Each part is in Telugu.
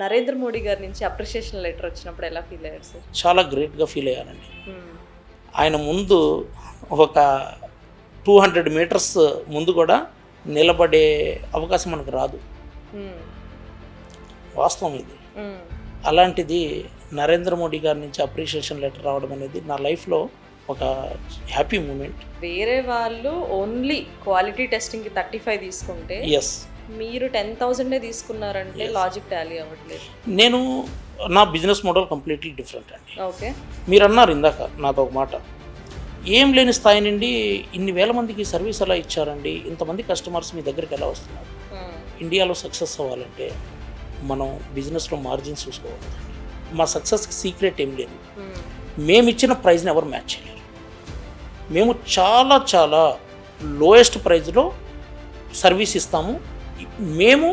నరేంద్ర మోడీ గారి నుంచి అప్రిషియేషన్ లెటర్ వచ్చినప్పుడు ఎలా ఫీల్ అయ్యారు సార్? చాలా గ్రేట్గా ఫీల్ అయ్యానండి. ఆయన ముందు ఒక 200 మీటర్స్ ముందు కూడా నిలబడే అవకాశం మనకు రాదు, వాస్తవం ఇది. అలాంటిది నరేంద్ర మోడీ గారి నుంచి అప్రిషియేషన్ లెటర్ రావడం అనేది నా లైఫ్లో ఒక హ్యాపీ మూమెంట్. వేరే వాళ్ళు ఓన్లీ క్వాలిటీ టెస్టింగ్కి 35 తీసుకుంటే ఎస్, మీరు 10,000 తీసుకున్నారంటే లాజిక్ టాలీ అవ్వట్లేదు. నేను నా బిజినెస్ మోడల్ కంప్లీట్లీ డిఫరెంట్ అండి. ఓకే, మీరు అన్నారు ఇందాక నాతో ఒక మాట, ఏం లేని స్థాయి నుండి ఇన్ని వేల మందికి సర్వీస్ ఎలా ఇచ్చారండి, ఇంతమంది కస్టమర్స్ మీ దగ్గరికి ఎలా వస్తున్నారు? ఇండియాలో సక్సెస్ అవ్వాలంటే మనం బిజినెస్లో మార్జిన్స్ చూసుకోవాలి. మా సక్సెస్కి సీక్రెట్ ఏం లేదు, మేము ఇచ్చిన ప్రైజ్ని ఎవరు మ్యాచ్ చేయలేరు. మేము చాలా చాలా లోయెస్ట్ ప్రైజ్లో సర్వీస్ ఇస్తాము. మేము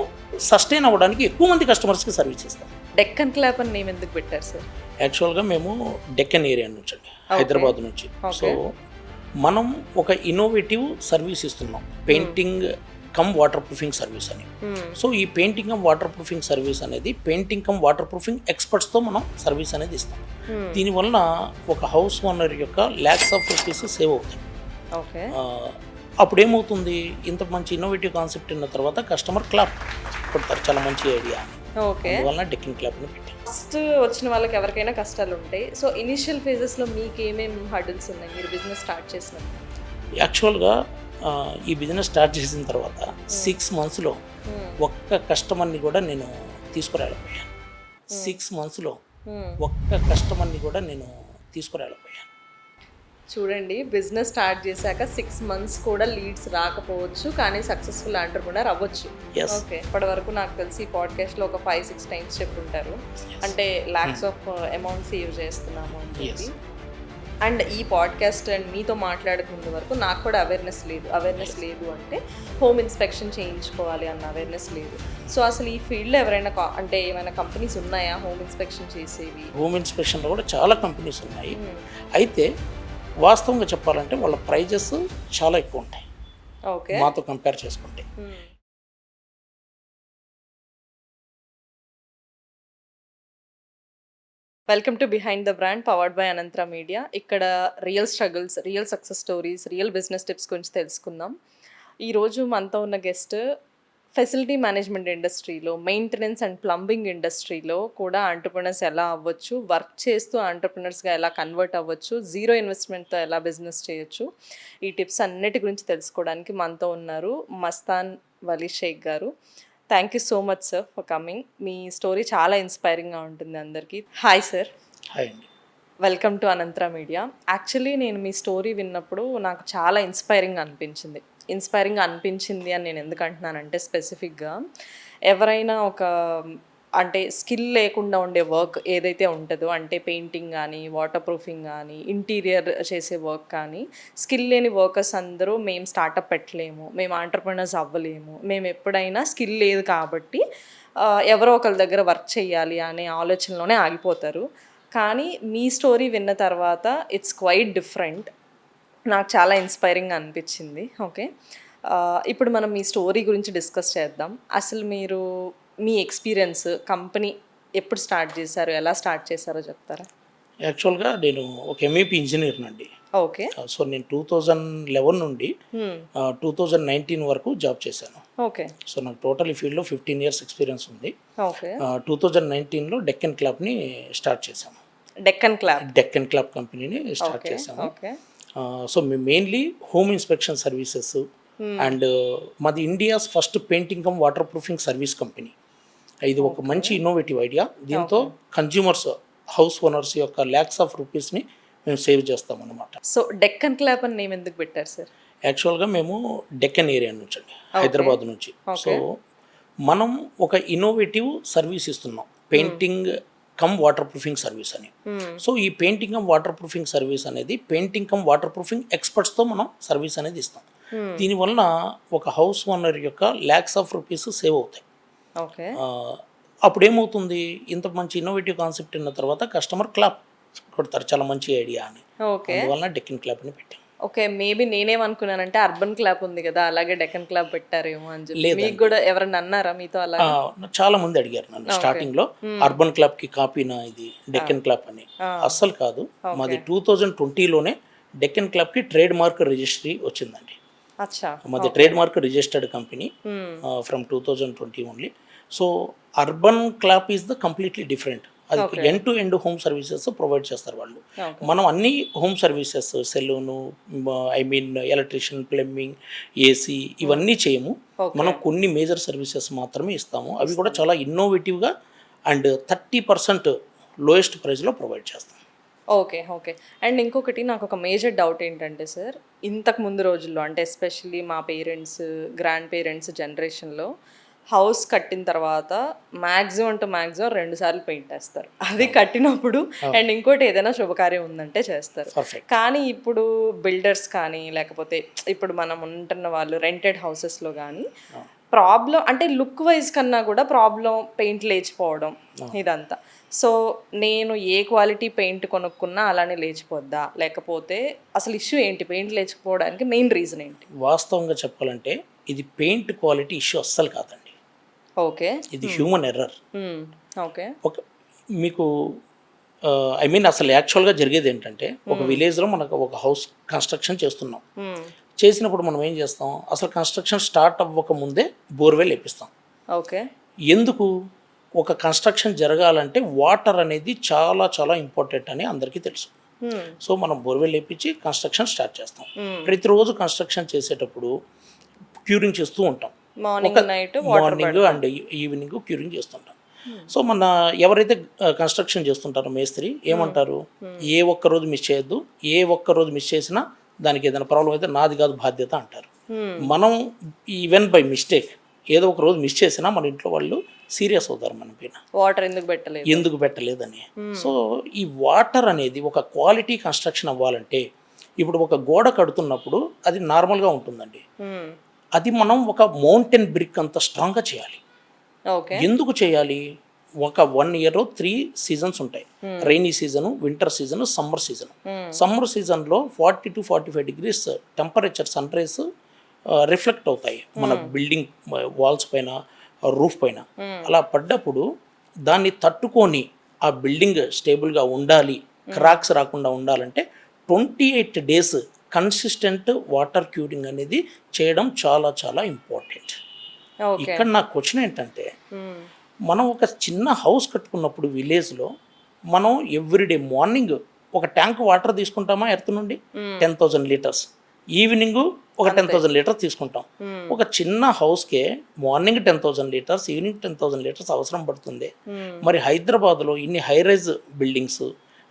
సస్టైన్ అవ్వడానికి ఎక్కువ మంది కస్టమర్స్కి సర్వీస్ ఇస్తాం. డెక్కన్ క్లాప్ అని నేమ్ ఎందుకు పెట్టారు సార్? యాక్చువల్గా మేము డెక్కన్ ఏరియా నుంచి అండి, హైదరాబాద్ నుంచి. సో మనం ఒక ఇన్నోవేటివ్ సర్వీస్ ఇస్తున్నాం, painting cum water proofing service అని. సో ఈ painting cum water proofing service అనేది పెయింటింగ్ కమ్ వాటర్ ప్రూఫింగ్ ఎక్స్పర్ట్స్తో మనం సర్వీస్ అనేది ఇస్తాం. దీనివల్ల ఒక హౌస్ ఓనర్ యొక్క ల్యాక్స్ ఆఫ్ రూపీస్ సేవ్ అవుతాయి. ఓకే, అప్పుడు ఏమవుతుంది, ఇంత మంచి ఇన్నోవేటివ్ కాన్సెప్ట్ ఉన్న తర్వాత కస్టమర్ క్లాప్ కొడతారు, చాలా మంచి ఐడియా అని. ఓకే, అందువల్ల డెక్కన్ క్లాప్ని పెట్టాం. ఫస్ట్ వచ్చిన వాళ్ళకి ఎవరికైనా కష్టాలు ఉంటాయి. సో ఇనిషియల్ ఫేజెస్లో మీకు ఏమేమి హర్డిల్స్ ఉన్నాయి మీరు బిజినెస్ స్టార్ట్ చేసినప్పుడు? యాక్చువల్గా ఈ బిజినెస్ స్టార్ట్ చేసిన తర్వాత 6 మంత్స్లో ఒక్క కస్టమర్ని కూడా నేను తీసుకురాలేకపోయాను. 6 మంత్స్లో ఒక్క కస్టమర్ని కూడా నేను తీసుకురాలేకపోయాను. చూడండి, బిజినెస్ స్టార్ట్ చేశాక 6 మంత్స్ కూడా లీడ్స్ రాకపోవచ్చు, కానీ సక్సెస్ఫుల్ ఎంటర్‌ప్రెన్యూర్ అవ్వచ్చు. ఓకే, ఇప్పటి వరకు నాకు తెలిసి ఈ పాడ్కాస్ట్లో ఒక 5-6 టైమ్స్ చెప్పుంటారు, అంటే ల్యాక్స్ ఆఫ్ అమౌంట్ సేవ్ చేస్తున్నాము అని చెప్పి. అండ్ ఈ పాడ్కాస్ట్ అండ్ మీతో మాట్లాడుకునే వరకు నాకు కూడా అవేర్నెస్ లేదు అంటే హోమ్ ఇన్స్పెక్షన్ చేయించుకోవాలి అన్న అవేర్నెస్ లేదు. సో అసలు ఈ ఫీల్డ్లో ఎవరైనా అంటే ఏమైనా కంపెనీస్ ఉన్నాయా హోమ్ ఇన్స్పెక్షన్ చేసేవి? హోమ్ ఇన్స్పెక్షన్లో కూడా చాలా కంపెనీస్ ఉన్నాయి. అయితే వాస్తవంగా చెప్పాలంటే వాళ్ళ ప్రైజెస్ చాలా ఎక్కువ ఉంటాయి. ఓకే, మాతో కంపేర్ చేసుకుంటే. Welcome to behind the brand powered by Anantra media. ఇక్కడ real struggles, real success stories, real business tips గురించి తెలుసుకుందాం. ఈరోజు మనతో ఉన్న గెస్ట్ ఫెసిలిటీ మేనేజ్మెంట్ ఇండస్ట్రీలో, మెయింటెనెన్స్ అండ్ ప్లంబింగ్ ఇండస్ట్రీలో కూడా ఎంటర్‌ప్రెన్యూర్స్ ఎలా అవ్వచ్చు, వర్క్ చేస్తూ ఎంటర్‌ప్రెన్యూర్స్గా ఎలా కన్వర్ట్ అవ్వచ్చు, జీరో ఇన్వెస్ట్మెంట్తో ఎలా బిజినెస్ చేయొచ్చు, ఈ టిప్స్ అన్నిటి గురించి తెలుసుకోవడానికి మనతో ఉన్నారు మస్తాన్ వలీ షేక్ గారు. Thank you so much sir for coming. మీ స్టోరీ చాలా ఇన్స్పైరింగ్గా ఉంటుంది అందరికీ. Hi sir. హాయ్ అండి. Welcome to Anantra media. Actually నేను మీ స్టోరీ విన్నప్పుడు నాకు చాలా ఇన్స్పైరింగ్ అనిపించింది అని నేను ఎందుకు అంటున్నానంటే, స్పెసిఫిక్గా ఎవరైనా ఒక అంటే స్కిల్ లేకుండా ఉండే వర్క్ ఏదైతే ఉంటుందో, అంటే పెయింటింగ్ కానీ, వాటర్ ప్రూఫింగ్ కానీ, ఇంటీరియర్ చేసే వర్క్ కానీ, స్కిల్ లేని వర్కర్స్ అందరూ మేము స్టార్టప్ పెట్టలేము, మేము ఎంటర్‌ప్రెన్యూర్స్ అవ్వలేము, మేము ఎప్పుడైనా స్కిల్ లేదు కాబట్టి ఎవరో ఒకరి దగ్గర వర్క్ చేయాలి అనే ఆలోచనలోనే ఆగిపోతారు. కానీ మీ స్టోరీ విన్న తర్వాత ఇట్స్ క్వైట్ డిఫరెంట్. నాకు చాలా ఇన్స్పైరింగ్గా అనిపించింది. ఓకే, ఇప్పుడు మనం మీ స్టోరీ గురించి డిస్కస్ చేద్దాం. అసలు మీరు మీ ఎక్స్పీరియన్స్, కంపెనీ ఎప్పుడు స్టార్ట్ చేశారు, ఎలా స్టార్ట్ చేశారో చెప్తారా? యాక్చువల్గా నేను ఒక ఎంఈపీ ఇంజనీర్నండి. ఓకే, సో నేను 2011 నుండి 2019 వరకు జాబ్ చేశాను. ఓకే, సో నాకు టోటల్ ఈ ఫీల్డ్లో 15 years ఎక్స్పీరియన్స్ ఉంది. ఓకే, 2019లో డెక్కన్ క్లాప్ని స్టార్ట్ చేశాము. డెక్కన్ క్లాప్ కంపెనీని స్టార్ట్ చేశాము. సో మేము mainly home inspection services and మాది India's first painting cum water proofing service company. ఇది ఒక మంచి ఇన్నోవేటివ్ ఐడియా. దీంతో కన్జ్యూమర్స్, హౌస్ ఓనర్స్ యొక్క ల్యాక్స్ ఆఫ్ రూపీస్ని మేము సేవ్ చేస్తాం అన్నమాట. సో డెక్కన్ క్లాప్ అని నేమ్ ఎందుకు పెట్టారు సార్? యాక్చువల్గా మేము డెక్కన్ ఏరియా నుంచి అండి, హైదరాబాద్ నుంచి. సో మనం ఒక ఇన్నోవేటివ్ సర్వీస్ ఇస్తున్నాం, painting cum water proofing service అని. సో ఈ painting cum water proofing service అనేది పెయింటింగ్ కమ్ వాటర్ ప్రూఫింగ్ ఎక్స్పర్ట్స్తో మనం సర్వీస్ అనేది ఇస్తాం. దీనివల్ల ఒక హౌస్ ఓనర్ యొక్క ల్యాక్స్ ఆఫ్ రూపీస్ సేవ్ అవుతాయి. ఓకే, అప్పుడు ఏమవుతుంది, ఇంత మంచి ఇన్నోవేటివ్ కాన్సెప్ట్ ఉన్న తర్వాత కస్టమర్ క్లాప్ కొడతారు, చాలా మంచి ఐడియా అని. అందువల్ల డెక్కన్ క్లాప్ని పెట్టాం. ఓకే. మేబీ నేనేమనుకున్నానంటే అర్బన్ క్లాప్ ఉంది కదా! అలాగే డెక్కన్ క్లాప్ పెట్టారేమో అని చెప్పి. లేదండి. మీకు గూడా ఎవరన్నా అన్నారా మీతో ఆ, అలాగా? చాలా మంది అడిగారు నన్ను ఓకే. స్టార్టింగ్లో అర్బన్ క్లబ్కి కాపీనా ఇది డెక్కన్ క్లబ్ అని. ఆ! అస్సలు కాదు. ఓకే. మాది 2020లోనే డెక్కన్ క్లబ్కి ట్రేడ్ మార్క్ రిజిస్ట్రీ వచ్చిందండి. అచ్చా! మాది trade mark registered company hmm. From 2020 only. So urban clap is the completely different. అది okay. End to end home services provide చేస్తారు వాళ్ళు. ఓకే. మనం అన్ని home services salon, I mean electrician, plumbing, AC ఇవన్నీ చేయము. ఓకే. మనం కొన్ని మేజర్ సర్వీసెస్ మాత్రమే ఇస్తాము. అవి కూడా చాలా ఇన్నోవేటివ్గా అండ్ 30% లోయెస్ట్ ప్రైస్లో ప్రొవైడ్ చేస్తాం. ఓకే. ఓకే. అండ్ ఇంకొకటి నాకొక మేజర్ డౌట్ ఏంటంటే సార్, ఇంతకు ముందు రోజుల్లో అంటే ఎస్పెషల్లీ మా పేరెంట్స్, గ్రాండ్ పేరెంట్స్ జనరేషన్‌లో హౌస్ కట్టిన తర్వాత మాక్సిమం టు మాక్సిమం 2 సార్లు పెయింట్ ఏస్తారు. అది కట్టినప్పుడు అండ్ ఇంకోటి ఏదైనా శుభకార్యం ఉందంటే చేస్తారు. పర్ఫెక్ట్. కానీ ఇప్పుడు బిల్డర్స్ కానీ లేకపోతే ఇప్పుడు మనం ఉంటున్న వాళ్ళు రెంటెడ్ హౌసెస్‌లో గానీ ప్రాబ్లమ్ అంటే లుక్ వైజ్ కన్నా కూడా ప్రాబ్లమ్ పెయింట్ లేచిపోవడం ఇదంతా. సో నేను ఏ క్వాలిటీ పెయింట్ కొనుక్కున్నా అలానే లేచిపోద్దా? లేకపోతే అసలు ఇష్యూ ఏంటి? పెయింట్ లేచిపోవడానికి మెయిన్ రీజన్ ఏంటి? వాస్తవంగా చెప్పాలంటే ఇది పెయింట్ క్వాలిటీ ఇష్యూ అస్సలు కాదండి. ఓకే. ఇది హ్యూమన్ ఎర్రర్. హ్మ్. ఓకే. ఒక మీకు ఐ మీన్ అసలు యాక్చువల్గా జరిగేది ఏంటంటే ఒక విలేజ్లో మనకు ఒక హౌస్ కన్స్ట్రక్షన్ చేస్తున్నాం. హ్మ్. చేసినప్పుడు మనం ఏం చేస్తాం, అసలు కన్స్ట్రక్షన్ స్టార్ట్ అవ్వక ముందే బోర్వెల్ వేపిస్తాం. ఓకే. ఎందుకు? ఒక కన్స్ట్రక్షన్ జరగాలంటే వాటర్ అనేది చాలా చాలా ఇంపార్టెంట్ అని అందరికీ తెలుసు. హ్మ్. సో మనం బోర్వెల్ వేపించి కన్స్ట్రక్షన్ స్టార్ట్ చేస్తాం. హ్మ్. ప్రతిరోజు కన్స్ట్రక్షన్ చేసేటప్పుడు క్యూరింగ్ చేస్తూ ఉంటాం. Morning, night water morning and evening curing చేస్తుంటాం. సో మన ఎవరైతే కన్స్ట్రక్షన్ చేస్తుంటారో మేస్త్రి ఏమంటారు, ఏ ఒక్క రోజు మిస్ చేయొద్దు, ఏ ఒక్క రోజు మిస్ చేసినా దానికి ఏదైనా ప్రాబ్లం అయితే నాది కాదు బాధ్యత అంటారు. మనం ఈవెన్ బై మిస్టేక్ ఏదో ఒక రోజు మిస్ చేసినా మన ఇంట్లో వాళ్ళు సీరియస్ అవుతారు మన పైన, వాటర్ ఎందుకు పెట్టలేదని. సో ఈ వాటర్ అనేది ఒక క్వాలిటీ కన్స్ట్రక్షన్ అవ్వాలంటే ఇప్పుడు ఒక గోడ కడుతున్నప్పుడు అది నార్మల్గా ఉంటుందండి. హ్మ్. అది మనం ఒక మౌంటైన్ బ్రిక్ అంత స్ట్రాంగ్గా చేయాలి. ఓకే. ఎందుకు చేయాలి? ఒక 1 ఇయర్లో 3 సీజన్స్ ఉంటాయి. Rainy season, winter season, summer season. Summer సీజన్లో 40 to 45 degrees temperature sun rays reflect అవుతాయి మన బిల్డింగ్ వాల్స్ పైన, రూఫ్ పైన. అలా పడ్డప్పుడు దాన్ని తట్టుకొని ఆ బిల్డింగ్ స్టేబుల్గా ఉండాలి, క్రాక్స్ రాకుండా ఉండాలంటే 28 days కన్సిస్టెంట్ వాటర్ క్యూరింగ్ అనేది చేయడం చాలా చాలా ఇంపార్టెంట్. ఓకే. ఇక్కడ నా క్వశ్చన్ ఏంటంటే, మనం ఒక చిన్న హౌస్ కట్టుకున్నప్పుడు విలేజ్లో మనం ఎవ్రీడే మార్నింగ్ ఒక ట్యాంక్ వాటర్ తీసుకుంటామా ఎర్త్ నుండి 10,000 లీటర్స్, ఈవినింగ్ ఒక 10,000 లీటర్స్ తీసుకుంటాం. ఒక చిన్న హౌస్కే మార్నింగ్ 10,000 లీటర్స్, ఈవినింగ్ 10,000 లీటర్స్ అవసరం పడుతుంది. మరి హైదరాబాద్లో ఇన్ని హై రైజ్ బిల్డింగ్స్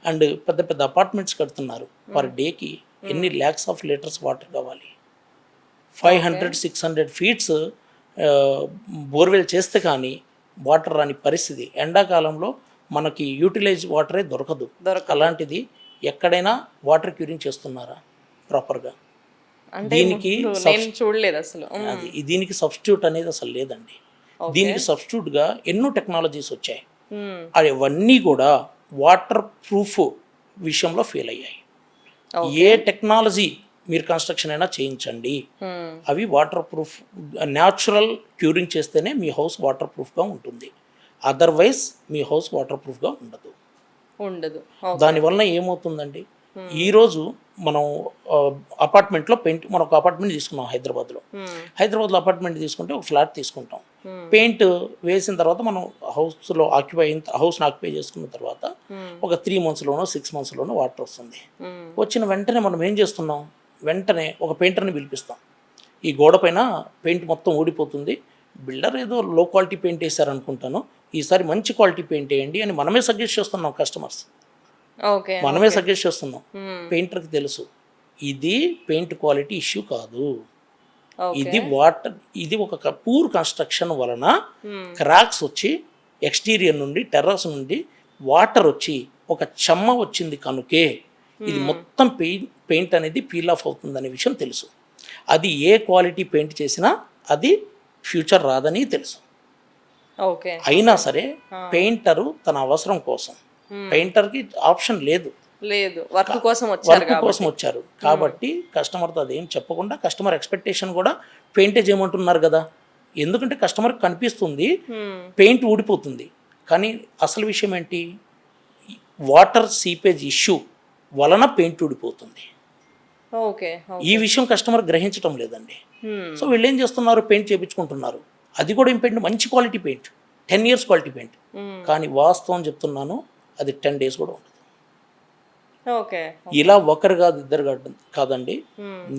అండ్ పెద్ద పెద్ద అపార్ట్మెంట్స్ కడుతున్నారు. పర్ డేకి ఎన్ని ల్యాక్స్ ఆఫ్ లీటర్స్ వాటర్ కావాలి? 500-600 feet బోర్వెల్ చేస్తే కానీ వాటర్ రాని పరిస్థితి. ఎండాకాలంలో మనకి యూటిలైజ్ వాటరే దొరకదు. అలాంటిది ఎక్కడైనా వాటర్ క్యూరింగ్ చేస్తున్నారా ప్రాపర్గా? దీనికి నేను చూడలేదు అసలు. దీనికి సబ్స్టిట్యూట్ అనేది అసలు లేదండి. దీనికి సబ్స్టిట్యూట్గా ఎన్నో టెక్నాలజీస్ వచ్చాయి. అవన్నీ కూడా వాటర్ ప్రూఫ్ విషయంలో ఫెయిల్ అయ్యాయి. ఏ టెక్నాలజీ మీరు కన్స్ట్రక్షన్ అయినా చేయించండి, అవి వాటర్ ప్రూఫ్ న్యాచురల్ క్యూరింగ్ చేస్తేనే మీ హౌస్ వాటర్ ప్రూఫ్గా ఉంటుంది. అదర్వైజ్ మీ హౌస్ వాటర్ ప్రూఫ్గా ఉండదు. దానివల్ల ఏమవుతుందండి, ఈరోజు మనం అపార్ట్మెంట్లో మనం ఒక అపార్ట్మెంట్ తీసుకున్నాం హైదరాబాద్లో అపార్ట్మెంట్ తీసుకుంటే ఒక ఫ్లాట్ తీసుకుంటాం. పెయింట్ వేసిన తర్వాత మనం హౌస్ని ఆక్యుపై చేసుకున్న తర్వాత ఒక 3 monthsలోనో 6 monthsలోనో వాటర్ వస్తుంది. వచ్చిన వెంటనే మనం ఏం చేస్తున్నాం, వెంటనే ఒక పెయింటర్ని పిలిపిస్తాం. ఈ గోడ పైన పెయింట్ మొత్తం ఊడిపోతుంది, బిల్డర్ ఏదో లో క్వాలిటీ పెయింట్ వేసారనుకుంటాను, ఈసారి మంచి క్వాలిటీ పెయింట్ వేయండి అని మనమే సజెస్ట్ చేస్తున్నాం. కస్టమర్స్ మనమే సజెస్ట్ చేస్తున్నాం. పెయింటర్కి తెలుసు ఇది పెయింట్ క్వాలిటీ ఇష్యూ కాదు, ఇది ఒక పూర్ కన్స్ట్రక్షన్ వలన క్రాక్స్ వచ్చి ఎక్స్టీరియర్ నుండి టెర్రస్ నుండి వాటర్ వచ్చి ఒక చెమ్మ వచ్చింది కనుకే ఇది మొత్తం పెయింట్ అనేది పీల్ ఆఫ్ అవుతుందనే విషయం తెలుసు. అది ఏ క్వాలిటీ పెయింట్ చేసినా అది ఫ్యూచర్ రాదని తెలుసు. అయినా సరే పెయింటరు తన అవసరం కోసం, పెయింటర్కి ఆప్షన్ లేదు, లేదు, వర్క్ కోసం వచ్చారు వర్క్ కోసం వచ్చారు కాబట్టి కస్టమర్తో అదేం చెప్పకుండా కస్టమర్ ఎక్స్పెక్టేషన్ కూడా పెయింటే చేయమంటున్నారు కదా. ఎందుకంటే కస్టమర్కి కనిపిస్తుంది పెయింట్ ఊడిపోతుంది, కానీ అసలు విషయం ఏంటి, వాటర్ సీపేజ్ ఇష్యూ వలన పెయింట్ ఊడిపోతుంది. ఓకే. ఈ విషయం కస్టమర్ గ్రహించడం లేదండి. సో వీళ్ళు ఏం చేస్తున్నారు, పెయింట్ చేయించుకుంటున్నారు. అది కూడా ఏం పెయింట్, మంచి quality paint, 10 years quality paint, కానీ వాస్తవం చెప్తున్నాను అది 10 days కూడా ఉండదు. ఓకే. ఇలా ఒకరు కాదు, ఇద్దరు కాదండి,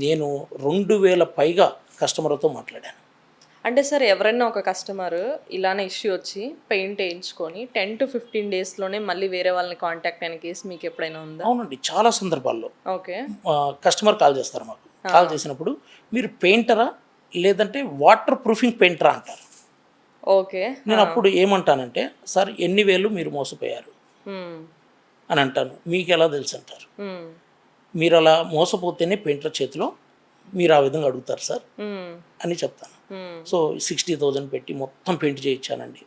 నేను 2000 పైగా కస్టమర్లతో మాట్లాడాను. అంటే సార్, ఎవరైనా ఒక కస్టమర్ ఇలానే ఇష్యూ వచ్చి పెయింట్ వేయించుకొని 10 to 15 daysలోనే మళ్ళీ వేరే వాళ్ళని కాంటాక్ట్ అయిన కేసు మీకు ఎప్పుడైనా ఉందా? అవునండి, చాలా సందర్భాల్లో ఓకే. కస్టమర్ కాల్ చేస్తారు మాకు. కాల్ చేసినప్పుడు మీరు పెయింటరా లేదంటే వాటర్ ప్రూఫింగ్ పెయింటరా అంటారు. ఓకే. నేను అప్పుడు ఏమంటానంటే, సార్ ఎన్ని వేలు మీరు మోసపోయారు అని అంటాను. మీకు ఎలా తెలుసు అంటారు. మీరు అలా మోసపోతేనే పెయింటర్ చేతిలో మీరు ఆ విధంగా అడుగుతారు సార్ అని చెప్తాను. సో 60,000 పెట్టి మొత్తం పెయింట్ చేయించానండి.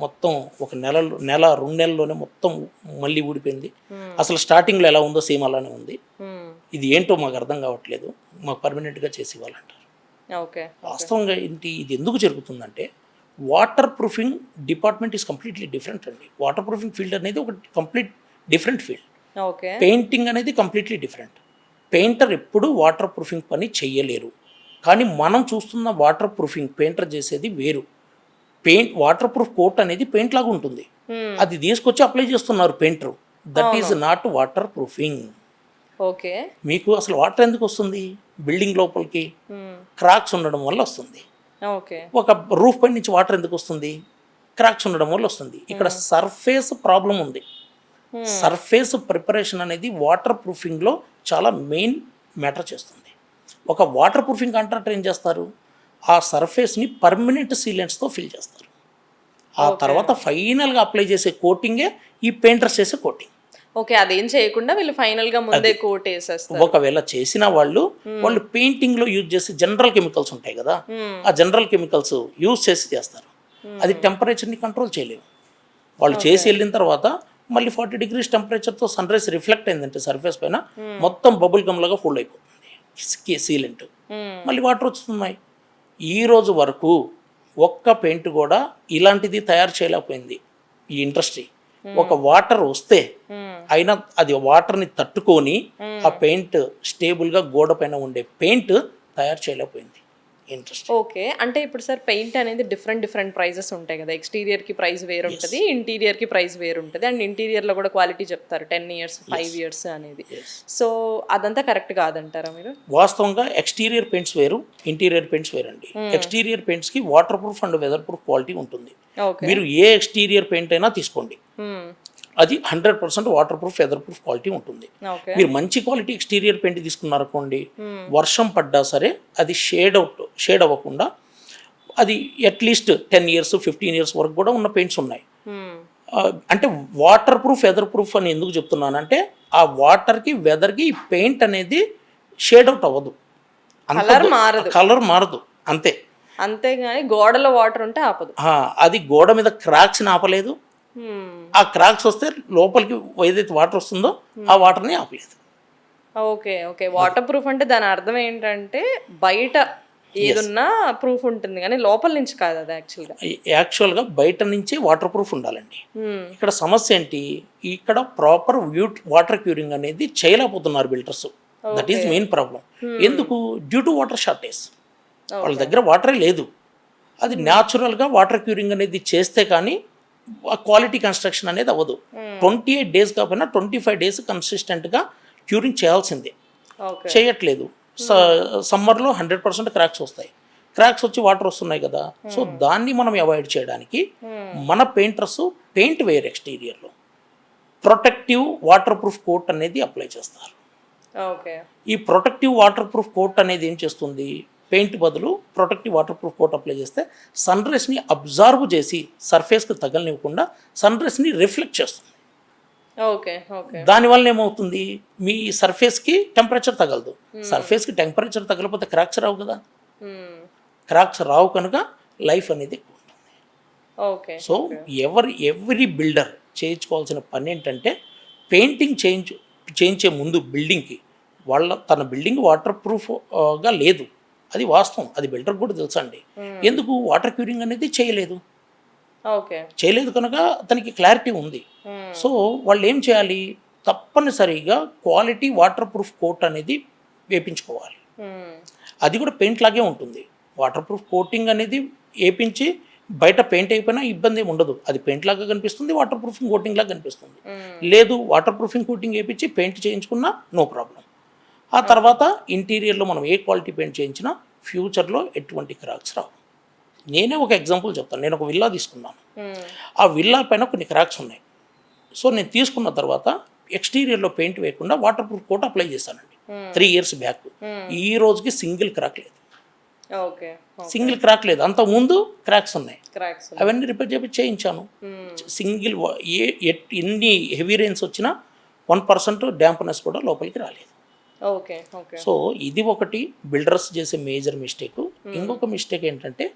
మొత్తం ఒక నెల 2 నెలల్లోనే మొత్తం మళ్ళీ ఊడిపోయింది. అసలు స్టార్టింగ్లో ఎలా ఉందో సేమ్ అలానే ఉంది. ఇది ఏంటో మాకు అర్థం కావట్లేదు, మాకు పర్మనెంట్గా చేసి ఇవ్వాలంటారు. ఓకే. వాస్తవంగా ఏంటి, ఇది ఎందుకు జరుగుతుందంటే water proofing department is completely different అండి. వాటర్ ప్రూఫింగ్ ఫీల్డ్ అనేది ఒక complete different field. Okay. Painting అనేది కంప్లీట్లీ డిఫరెంట్. పెయింటర్ ఎప్పుడు వాటర్ ప్రూఫింగ్ పని చెయ్యలేరు, కానీ మనం చూస్తున్న వాటర్ ప్రూఫింగ్ పెయింటర్ చేసేది వేరు. వాటర్ ప్రూఫ్ కోట్ అనేది పెయింట్ లాగా ఉంటుంది, అది తీసుకొచ్చి అప్లై చేస్తున్నారు painter. That is not water proofing. Okay. మీకు అసలు వాటర్ ఎందుకు వస్తుంది, బిల్డింగ్ లోపలికి క్రాక్స్ ఉండడం వల్ల వస్తుంది. ఓకే. ఒక రూఫ్ పై నుంచి వాటర్ ఎందుకు వస్తుంది, క్రాక్స్ ఉండడం వల్ల వస్తుంది. ఇక్కడ సర్ఫేస్ ప్రాబ్లం ఉంది. సర్ఫేస్ ప్రిపరేషన్ అనేది వాటర్ ప్రూఫింగ్లో చాలా మెయిన్ మ్యాటర్ చేస్తుంది. ఒక వాటర్ ప్రూఫింగ్ కాంట్రాక్టర్ ఏం చేస్తారు, ఆ సర్ఫేస్ని పర్మనెంట్ సీలెంట్స్తో ఫిల్ చేస్తారు. ఆ తర్వాత ఫైనల్గా అప్లై చేసే కోటింగే ఈ పెయింటర్స్ చేసే కోటింగ్. ఓకే. అదేం చేయకుండా వీళ్ళు ఫైనల్గా ముందే కోట్ వేసేస్తారు. ఒకవేళ చేసిన వాళ్ళు పెయింటింగ్లో యూజ్ చేసే జనరల్ కెమికల్స్ ఉంటాయి కదా, ఆ జనరల్ కెమికల్స్ యూజ్ చేస్తారు. అది టెంపరేచర్ని కంట్రోల్ చేయలేవు. వాళ్ళు చేసి వెళ్ళిన తర్వాత మళ్ళీ 40 degrees టెంపరేచర్తో సన్ రైజ్ రిఫ్లెక్ట్ అయిందంటే సర్ఫేస్ పైన మొత్తం బబుల్ గమ్ లాగా ఫోల్డ్ అయిపోతుంది సీలెంట్, మళ్ళీ వాటర్ వస్తున్నాయి. ఈ రోజు వరకు ఒక్క పెయింట్ కూడా ఇలాంటిది తయారు చేయలేకపోయింది ఈ ఇండస్ట్రీ. ఒక వాటర్ వస్తే అయినా అది వాటర్ని తట్టుకొని ఆ పెయింట్ స్టేబుల్గా గోడ పైన ఉండే పెయింట్ తయారు చేయలేకపోయింది ఇంట్రెస్ట్. ఓకే. అంటే ఇప్పుడు సార్, పెయింట్ అనేది డిఫరెంట్ ప్రైజెస్ ఉంటాయి కదా. ఎక్స్టీరియర్కి ప్రైస్ వేరు ఉంటుంది, ఇంటీరియర్కి ప్రైస్ వేరు ఉంటుంది. అండ్ ఇంటీరియర్లో కూడా క్వాలిటీ చెప్తారు, 10 years 5 years అనేది. సో అదంతా కరెక్ట్ కాదంటారా మీరు? వాస్తవంగా ఎక్స్టీరియర్ పెయింట్స్ వేరు, ఇంటీరియర్ పెయింట్స్ వేరండి. ఎక్స్టీరియర్ పెయింట్స్కి water proof and weather proof quality ఉంటుంది. మీరు ఏ ఎక్స్టీరియర్ పెయింట్ అయినా తీసుకోండి, అది 100% water proof weather proof quality ఉంటుంది. మీరు మంచి క్వాలిటీ ఎక్స్టీరియర్ పెయింట్ తీసుకున్నారనుకోండి, వర్షం పడ్డా సరే అది షేడ్ అవ్వకుండా, అది అట్లీస్ట్ 10 years 15 years వరకు కూడా ఉన్న పెయింట్స్ ఉన్నాయి. అంటే వాటర్ ప్రూఫ్ వెదర్ ప్రూఫ్ అని ఎందుకు చెప్తున్నానంటే, ఆ వాటర్కి వెదర్కి పెయింట్ అనేది షేడ్ అవుట్ అవ్వదు, కలర్ మారదు అంతే. అంతేగాని గోడలో వాటర్ ఉంటే ఆపదు. అది గోడ మీద క్రాక్స్ని ఆపలేదు, ఆ క్రాక్స్ వస్తే లోపలికి ఏదైతే వాటర్ వస్తుందో ఆ వాటర్ని ఆపలేదు. ఓకే. ఓకే. వాటర్ ప్రూఫ్ అంటే దాని అర్థం ఏంటంటే బయట ఏదున్నా ప్రూఫ్ ఉంటుంది కానీ లోపల నుంచి కాదు అది. యాక్చువల్గా బయట నుంచే వాటర్ ప్రూఫ్ ఉండాలండి. ఇక్కడ సమస్య ఏంటి, ఇక్కడ ప్రాపర్ వాటర్ క్యూరింగ్ అనేది చేయలేకపోతున్నారు builders. That is main problem. ఎందుకు, డ్యూ టు వాటర్ షార్టేజ్. వాళ్ళ దగ్గర వాటరే లేదు. అది న్యాచురల్గా వాటర్ క్యూరింగ్ అనేది చేస్తే కానీ క్వాలిటీ కన్స్ట్రక్షన్ అనేది అవ్వదు. 28 days కాకపోయినా 25 days కన్సిస్టెంట్గా క్యూరింగ్ చేయాల్సిందే, చేయట్లేదు. సమ్మర్లో 100% క్రాక్స్ వస్తాయి. క్రాక్స్ వచ్చి వాటర్ వస్తున్నాయి కదా, సో దాన్ని మనం అవాయిడ్ చేయడానికి మన పెయింటర్స్ పెయింట్ వేర్ ఎక్స్టీరియర్లో ప్రొటెక్టివ్ వాటర్ ప్రూఫ్ కోట్ అనేది అప్లై చేస్తారు. ఈ ప్రొటెక్టివ్ వాటర్ ప్రూఫ్ కోట్ అనేది ఏం చేస్తుంది, పెయింట్ బదులు protective water proof coat apply చేస్తే సన్ రైస్ని అబ్జర్వ్ చేసి సర్ఫేస్కి తగలనివ్వకుండా సన్ రైస్ని రిఫ్లెక్ట్ చేస్తుంది. దానివల్ల ఏమవుతుంది, మీ సర్ఫేస్కి టెంపరేచర్ తగలదు. సర్ఫేస్కి టెంపరేచర్ తగలకపోతే క్రాక్స్ రావు కదా, క్రాక్స్ రావు కనుక లైఫ్ అనేది ఎక్కువ ఉంటుంది. సో ఎవ్రీ బిల్డర్ చేయించుకోవాల్సిన పని ఏంటంటే, పెయింటింగ్ చేయించే ముందు బిల్డింగ్కి తన బిల్డింగ్ వాటర్ ప్రూఫ్గా లేదు, అది వాస్తవం, అది బిల్డర్ కూడా తెలుసా అండి. ఎందుకు వాటర్ క్యూరింగ్ అనేది చేయలేదు కనుక అతనికి క్లారిటీ ఉంది. సో వాళ్ళు ఏం చేయాలి, తప్పనిసరిగా క్వాలిటీ వాటర్ ప్రూఫ్ కోట్ అనేది వేయించుకోవాలి. అది కూడా పెయింట్ లాగే ఉంటుంది. వాటర్ ప్రూఫ్ కోటింగ్ అనేది వేయించి బయట పెయింట్ అయిపోయినా ఇబ్బంది ఏమి ఉండదు, అది పెయింట్ లాగా కనిపిస్తుంది, వాటర్ ప్రూఫింగ్ కోటింగ్ లాగా కనిపిస్తుంది. లేదు వాటర్ ప్రూఫింగ్ కోటింగ్ వేయించి పెయింట్ చేయించుకున్నా నో ప్రాబ్లం. ఆ తర్వాత ఇంటీరియర్లో మనం ఏ క్వాలిటీ పెయింట్ చేయించినా ఫ్యూచర్లో ఎటువంటి క్రాక్స్ రావు. నేనే ఒక ఎగ్జాంపుల్ చెప్తాను. నేను ఒక విల్లా తీసుకున్నాను, ఆ విల్లా పైన కొన్ని క్రాక్స్ ఉన్నాయి. సో నేను తీసుకున్న తర్వాత ఎక్స్టీరియర్లో పెయింట్ వేయకుండా వాటర్ ప్రూఫ్ కోట్ అప్లై చేశానండి 3 years బ్యాక్. ఈ రోజుకి సింగిల్ క్రాక్ లేదు, సింగిల్ క్రాక్ లేదు. అంత ముందు క్రాక్స్ ఉన్నాయి, అవన్నీ రిపేర్ చేయించాను. సింగిల్ ఎన్ని హెవీ రెయిన్స్ వచ్చినా 1% డ్యాంప్నెస్ కూడా లోపలికి రాలేదు. సో ఇది ఒకటి బిల్డర్స్ చేసే మేజర్ మిస్టేక్. ఇంకొక మిస్టేక్ ఏంటంటే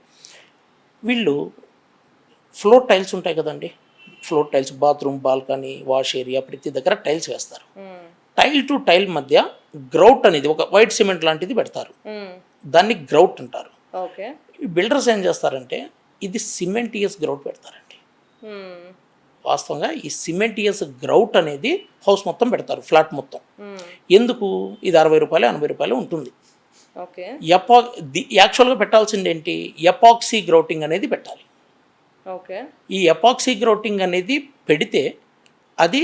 వీళ్ళు ఫ్లోర్ టైల్స్ ఉంటాయి కదండి, floor tiles bathroom, balcony, wash area ప్రతి దగ్గర టైల్స్ వేస్తారు. టైల్ టు టైల్ మధ్య గ్రౌట్ అనేది ఒక వైట్ సిమెంట్ లాంటిది పెడతారు, దాన్ని గ్రౌట్ అంటారు. ఈ బిల్డర్స్ ఏం చేస్తారంటే ఇది సిమెంటియస్ గ్రౌట్ పెడతారండి. వాస్తవంగా ఈ సిమెంటియస్ గ్రౌట్ అనేది హౌస్ మొత్తం పెడతారు, ఫ్లాట్ మొత్తం. ఎందుకు, ఇది 60 రూపాయలు 80 రూపాయలు ఉంటుంది. యాక్చువల్గా పెట్టాల్సింది ఏంటి, ఎపాక్సీ గ్రౌటింగ్ అనేది పెట్టాలి. ఈ ఎపాక్సీ గ్రౌటింగ్ అనేది పెడితే అది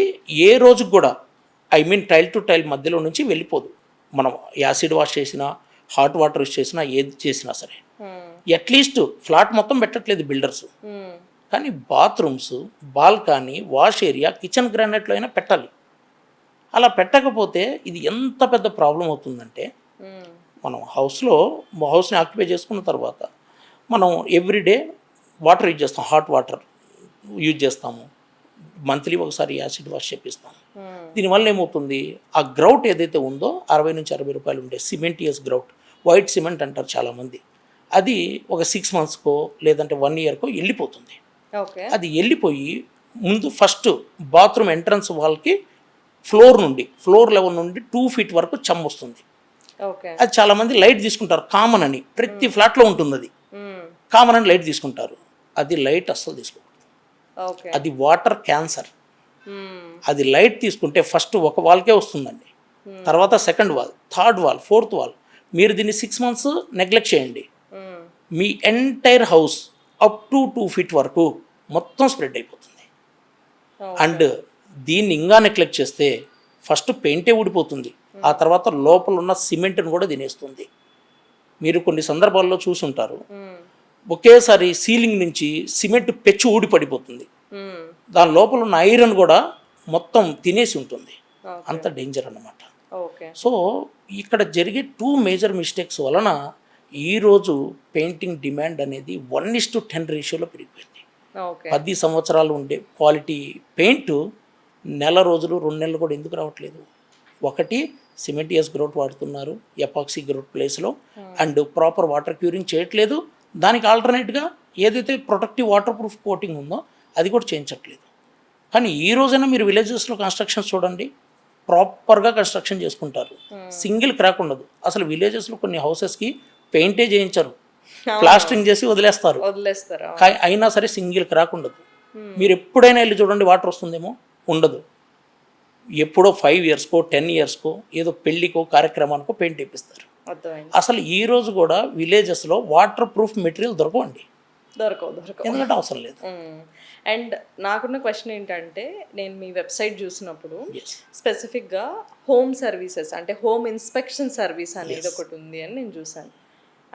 ఏ రోజుకు కూడా టైల్ టు టైల్ మధ్యలో నుంచి వెళ్ళిపోదు. మనం యాసిడ్ వాష్ చేసినా, హాట్ వాటర్ యూస్ చేసినా, ఏది చేసినా సరే. అట్లీస్ట్ ఫ్లాట్ మొత్తం పెట్టట్లేదు బిల్డర్స్, కానీ bathrooms, balcony, wash area, kitchen గ్రానైట్లో అయినా పెట్టాలి. అలా పెట్టకపోతే ఇది ఎంత పెద్ద ప్రాబ్లం అవుతుందంటే, మనం హౌస్ని ఆక్యుపై చేసుకున్న తర్వాత మనం ఎవ్రీడే వాటర్ యూజ్ చేస్తాం, హాట్ వాటర్ యూజ్ చేస్తాము, మంత్లీ ఒకసారి యాసిడ్ వాష్ చేపిస్తాము. దీనివల్ల ఏమవుతుంది, ఆ గ్రౌట్ ఏదైతే ఉందో 60 నుంచి 60 రూపాయలు ఉండే సిమెంటియస్ గ్రౌట్, వైట్ సిమెంట్ అంటారు చాలామంది, అది ఒక 6 monthsకో లేదంటే 1 yearకో వెళ్ళిపోతుంది. అది వెళ్ళిపోయి ముందు ఫస్ట్ బాత్రూమ్ ఎంట్రన్స్ వాల్కి ఫ్లోర్ లెవెల్ నుండి 2 feet వరకు చెమ్మ వస్తుంది. అది చాలామంది లైట్ తీసుకుంటారు, కామన్ అని, ప్రతి ఫ్లాట్లో ఉంటుంది అది, కామన్ అని లైట్ తీసుకుంటారు. అది లైట్ అస్సలు తీసుకోకూడదు, అది వాటర్ క్యాన్సర్. అది లైట్ తీసుకుంటే ఫస్ట్ ఒక వాల్కే వస్తుందండి, తర్వాత second wall, third wall, fourth wall. మీరు దీన్ని 6 months నెగ్లెక్ట్ చేయండి, మీ entire house up to 2 feet వరకు మొత్తం స్ప్రెడ్ అయిపోతుంది. అండ్ దీన్ని ఇంకా నెగ్లెక్ట్ చేస్తే ఫస్ట్ పెయింటే ఊడిపోతుంది, ఆ తర్వాత లోపల ఉన్న సిమెంట్ని కూడా తినేస్తుంది. మీరు కొన్ని సందర్భాల్లో చూసుంటారు, ఒకేసారి సీలింగ్ నుంచి సిమెంట్ పెచ్చు ఊడి పడిపోతుంది, దాని లోపల ఉన్న ఐరన్ కూడా మొత్తం తినేసి ఉంటుంది. అంత డేంజర్ అన్నమాట. సో ఇక్కడ జరిగే 2 major మిస్టేక్స్ వలన ఈరోజు పెయింటింగ్ డిమాండ్ అనేది 1:10 రేషియోలో పెరిగిపోయింది. 10 సంవత్సరాలు ఉండే క్వాలిటీ పెయింట్ నెల రోజులు 2 నెలలు కూడా ఎందుకు రావట్లేదు? ఒకటి సిమెంటియస్ గ్రౌట్ వాడుతున్నారు ఎపాక్సీ గ్రౌట్ ప్లేస్లో, అండ్ ప్రాపర్ వాటర్ క్యూరింగ్ చేయట్లేదు. దానికి ఆల్టర్నేట్గా ఏదైతే ప్రొటెక్టివ్ వాటర్ ప్రూఫ్ కోటింగ్ ఉందో అది కూడా చేయించట్లేదు. కానీ ఈ రోజైనా మీరు విలేజెస్లో కన్స్ట్రక్షన్స్ చూడండి, ప్రాపర్గా కన్స్ట్రక్షన్ చేసుకుంటారు, సింగిల్ క్రాక్ ఉండదు. అసలు విలేజెస్లో కొన్ని హౌసెస్కి పెయింటే చేయించరు, ప్లాస్టరింగ్ చేసి వదిలేస్తారు, అయినా సరే సింగిల్ క్రాక్ ఉండదు. మీరు ఎప్పుడైనా వెళ్ళి చూడండి, వాటర్ వస్తుందేమో, ఉండదు. ఎప్పుడో 5 yearsకో 10 yearsకో ఏదో పెళ్లికో కార్యక్రమానికో పెయింట్ వేపిస్తారు. అసలు ఈ రోజు కూడా విలేజెస్లో వాటర్ ప్రూఫ్ మెటీరియల్ దొరకవండి, ఎందుకంటే అవసరం లేదు. అండ్ నాకున్న క్వశ్చన్ ఏంటంటే, నేను మీ వెబ్సైట్ చూసినప్పుడు స్పెసిఫిక్గా హోమ్ సర్వీసెస్ అంటే హోమ్ ఇన్స్పెక్షన్ సర్వీస్ అనేది ఒకటి ఉంది అని నేను చూసాను.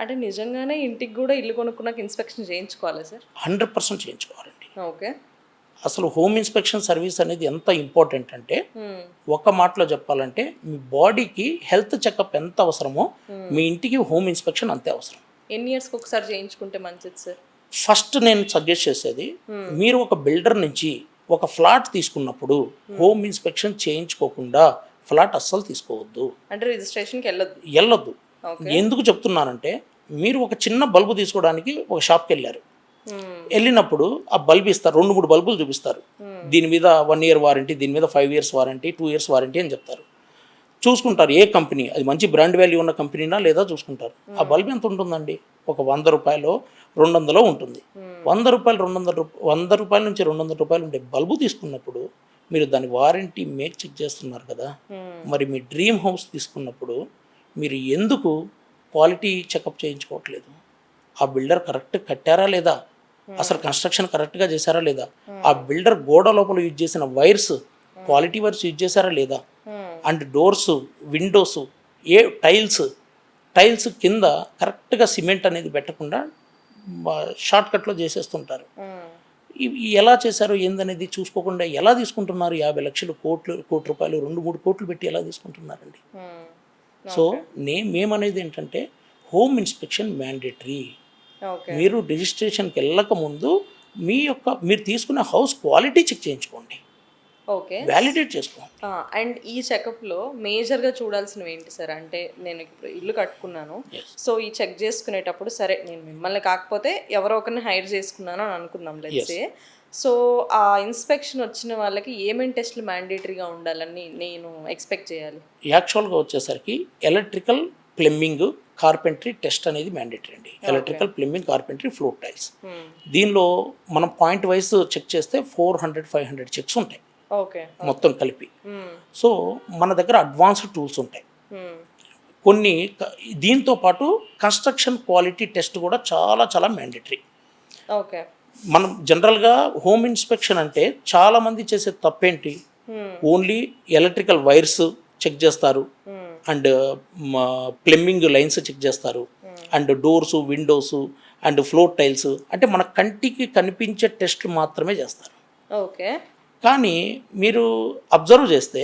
అంటే నిజంగానే ఇంటికి కూడా ఇల్లు కొనుక్కున్నాక ఇన్స్పెక్షన్ చేయించుకోవాలా సార్? 100% చేయించుకోవాలండి. అసలు హోమ్ ఇన్స్పెక్షన్ సర్వీస్ అనేది ఎంత ఇంపార్టెంట్ అంటే, ఒక మాటలో చెప్పాలంటే మీ బాడీకి హెల్త్ చెకప్ ఎంత అవసరమో మీ ఇంటికి హోమ్ ఇన్స్పెక్షన్ అంతే అవసరం. ఎన్ని ఇయర్స్కి ఒకసారి చేయించుకుంటే మంచిది సార్? ఫస్ట్ నేను సజెస్ట్ చేసేది, మీరు ఒక బిల్డర్ నుంచి ఒక ఫ్లాట్ తీసుకున్నప్పుడు హోమ్ ఇన్స్పెక్షన్ చేయించుకోకుండా ఫ్లాట్ అస్సలు తీసుకోవద్దు. అంటే రిజిస్ట్రేషన్కి వెళ్ళొద్దు. ఎందుకు చెప్తున్నానంటే, మీరు ఒక చిన్న బల్బు తీసుకోవడానికి ఒక షాప్కి వెళ్ళినప్పుడు ఆ బల్బ్ ఇస్తారు, 2-3 బల్బులు చూపిస్తారు, దీని మీద 1 year వారంటీ, దీని మీద 5 years వారంటీ, 2 years వారంటీ అని చెప్తారు. చూసుకుంటారు ఏ కంపెనీ, అది మంచి బ్రాండ్ వాల్యూ ఉన్న కంపెనీనా లేదా చూసుకుంటారు. ఆ బల్బ్ ఎంత ఉంటుందండి? ఒక 100 రూపాయలు 200 ఉంటుంది. 100 రూపాయలు 100 రూపాయల నుంచి 200 రూపాయలు ఉండే బల్బు తీసుకున్నప్పుడు మీరు దాని వారంటీ చెక్ చేస్తున్నారు కదా. మరి మీ డ్రీమ్ హౌస్ తీసుకున్నప్పుడు మీరు ఎందుకు క్వాలిటీ చెకప్ చేయించుకోవట్లేదు? ఆ బిల్డర్ కరెక్ట్ కట్టారా లేదా, అసలు కన్స్ట్రక్షన్ కరెక్ట్గా చేశారా లేదా, ఆ బిల్డర్ గోడ లోపల యూజ్ చేసిన వైర్స్ క్వాలిటీ వైర్స్ యూజ్ చేశారా లేదా, and doors, Windows, A tiles కింద కరెక్ట్గా సిమెంట్ అనేది పెట్టకుండా షార్ట్ కట్లో చేసేస్తుంటారు. ఇవి ఎలా చేశారో ఏందనేది చూసుకోకుండా ఎలా తీసుకుంటున్నారు? 50 లక్షలు, కోటి రూపాయలు, 2-3 కోట్లు పెట్టి ఎలా తీసుకుంటున్నారండి? సో మేమనేది ఏంటంటే హోమ్ ఇన్స్పెక్షన్ మ్యాండేటరీ. మీరు రిజిస్ట్రేషన్కి వెళ్ళక ముందు మీరు తీసుకున్న హౌస్ క్వాలిటీ చెక్ చేయించుకోండి, ఓకే, వ్యాలిడేట్ చేసుకోండి. అండ్ ఈ చెకప్లో మేజర్గా చూడాల్సినవి ఏంటి సార్? అంటే నేను ఇప్పుడు ఇల్లు కట్టుకున్నాను, సో ఈ చెక్ చేసుకునేటప్పుడు సరే నేను మిమ్మల్ని కాకపోతే ఎవరో ఒకరిని హైర్ చేసుకున్నాను అని అనుకుందాం లెట్సే. సో ఆ ఇన్స్పెక్షన్ వచ్చిన వాళ్ళకి ఏమేమి టెస్ట్లు మ్యాండేటరీగా ఉండాలని నేను ఎక్స్పెక్ట్ చేయాలి? యాక్చువల్గా వచ్చేసరికి ఎలక్ట్రికల్, ప్లంబింగ్, కార్పెంటరీ టెస్ట్ అనేది మ్యాండేటరీ అండి. Electrical, plumbing, carpentry, floor tiles. దీనిలో మనం పాయింట్ వైజ్ చెక్ చేస్తే 400-500 చెక్స్ ఉంటాయి మొత్తం కలిపి. సో మన దగ్గర అడ్వాన్స్డ్ టూల్స్ ఉంటాయి కొన్ని. దీంతో పాటు కన్స్ట్రక్షన్ క్వాలిటీ టెస్ట్ కూడా చాలా చాలా మ్యాండేటరీ. ఓకే, మనం జనరల్గా హోమ్ ఇన్స్పెక్షన్ అంటే చాలామంది చేసే తప్పేంటి, ఓన్లీ ఎలక్ట్రికల్ వైర్స్ చెక్ చేస్తారు, అండ్ ప్లంబింగ్ లైన్స్ చెక్ చేస్తారు, and doors, Windows, and floor tiles, అంటే మన కంటికి కనిపించే టెస్ట్లు మాత్రమే చేస్తారు. ఓకే, కానీ మీరు అబ్జర్వ్ చేస్తే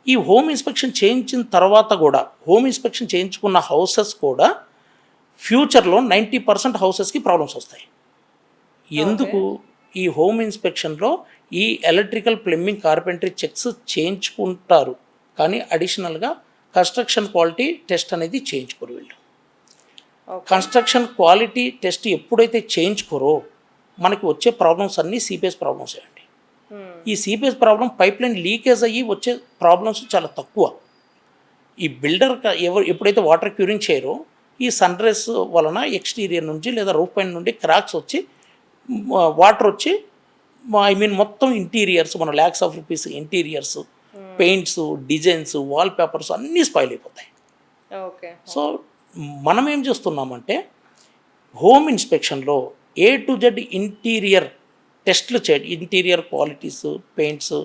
ఈ హోమ్ ఇన్స్పెక్షన్ చేయించిన తర్వాత కూడా, హోమ్ ఇన్స్పెక్షన్ చేయించుకున్న హౌసెస్ కూడా ఫ్యూచర్లో 90% హౌసెస్కి ప్రాబ్లమ్స్ వస్తాయి. ఎందుకు? ఈ హోమ్ ఇన్స్పెక్షన్లో ఈ ఎలక్ట్రికల్, ప్లంబింగ్, కార్పెంటరీ చెక్స్ చేయించుకుంటారు, కానీ అడిషనల్గా కన్స్ట్రక్షన్ క్వాలిటీ టెస్ట్ అనేది చేయించుకోరు వీళ్ళు. కన్స్ట్రక్షన్ క్వాలిటీ టెస్ట్ ఎప్పుడైతే చేయించుకోరో మనకి వచ్చే ప్రాబ్లమ్స్ అన్నీ సిపిఎస్ ప్రాబ్లమ్స్ అండి. ఈ CPS problem pipe line leakage అయ్యి వచ్చే ప్రాబ్లమ్స్ చాలా తక్కువ. ఈ బిల్డర్ ఎప్పుడైతే వాటర్ క్యూరింగ్ చేయరో ఈ సన్ రైస్ వలన ఎక్స్టీరియర్ నుంచి లేదా రూఫ్ పైన నుండి క్రాక్స్ వచ్చి వాటర్ వచ్చి మొత్తం ఇంటీరియర్స్, మన lakhs of rupees interiors, paints, designs, wall papers అన్నీ స్పాయిల్ అయిపోతాయి. సో మనం ఏం చేస్తున్నామంటే హోమ్ ఇన్స్పెక్షన్లో A to Z ఇంటీరియర్ టెస్ట్లు చేయండి. Interior qualities, paints,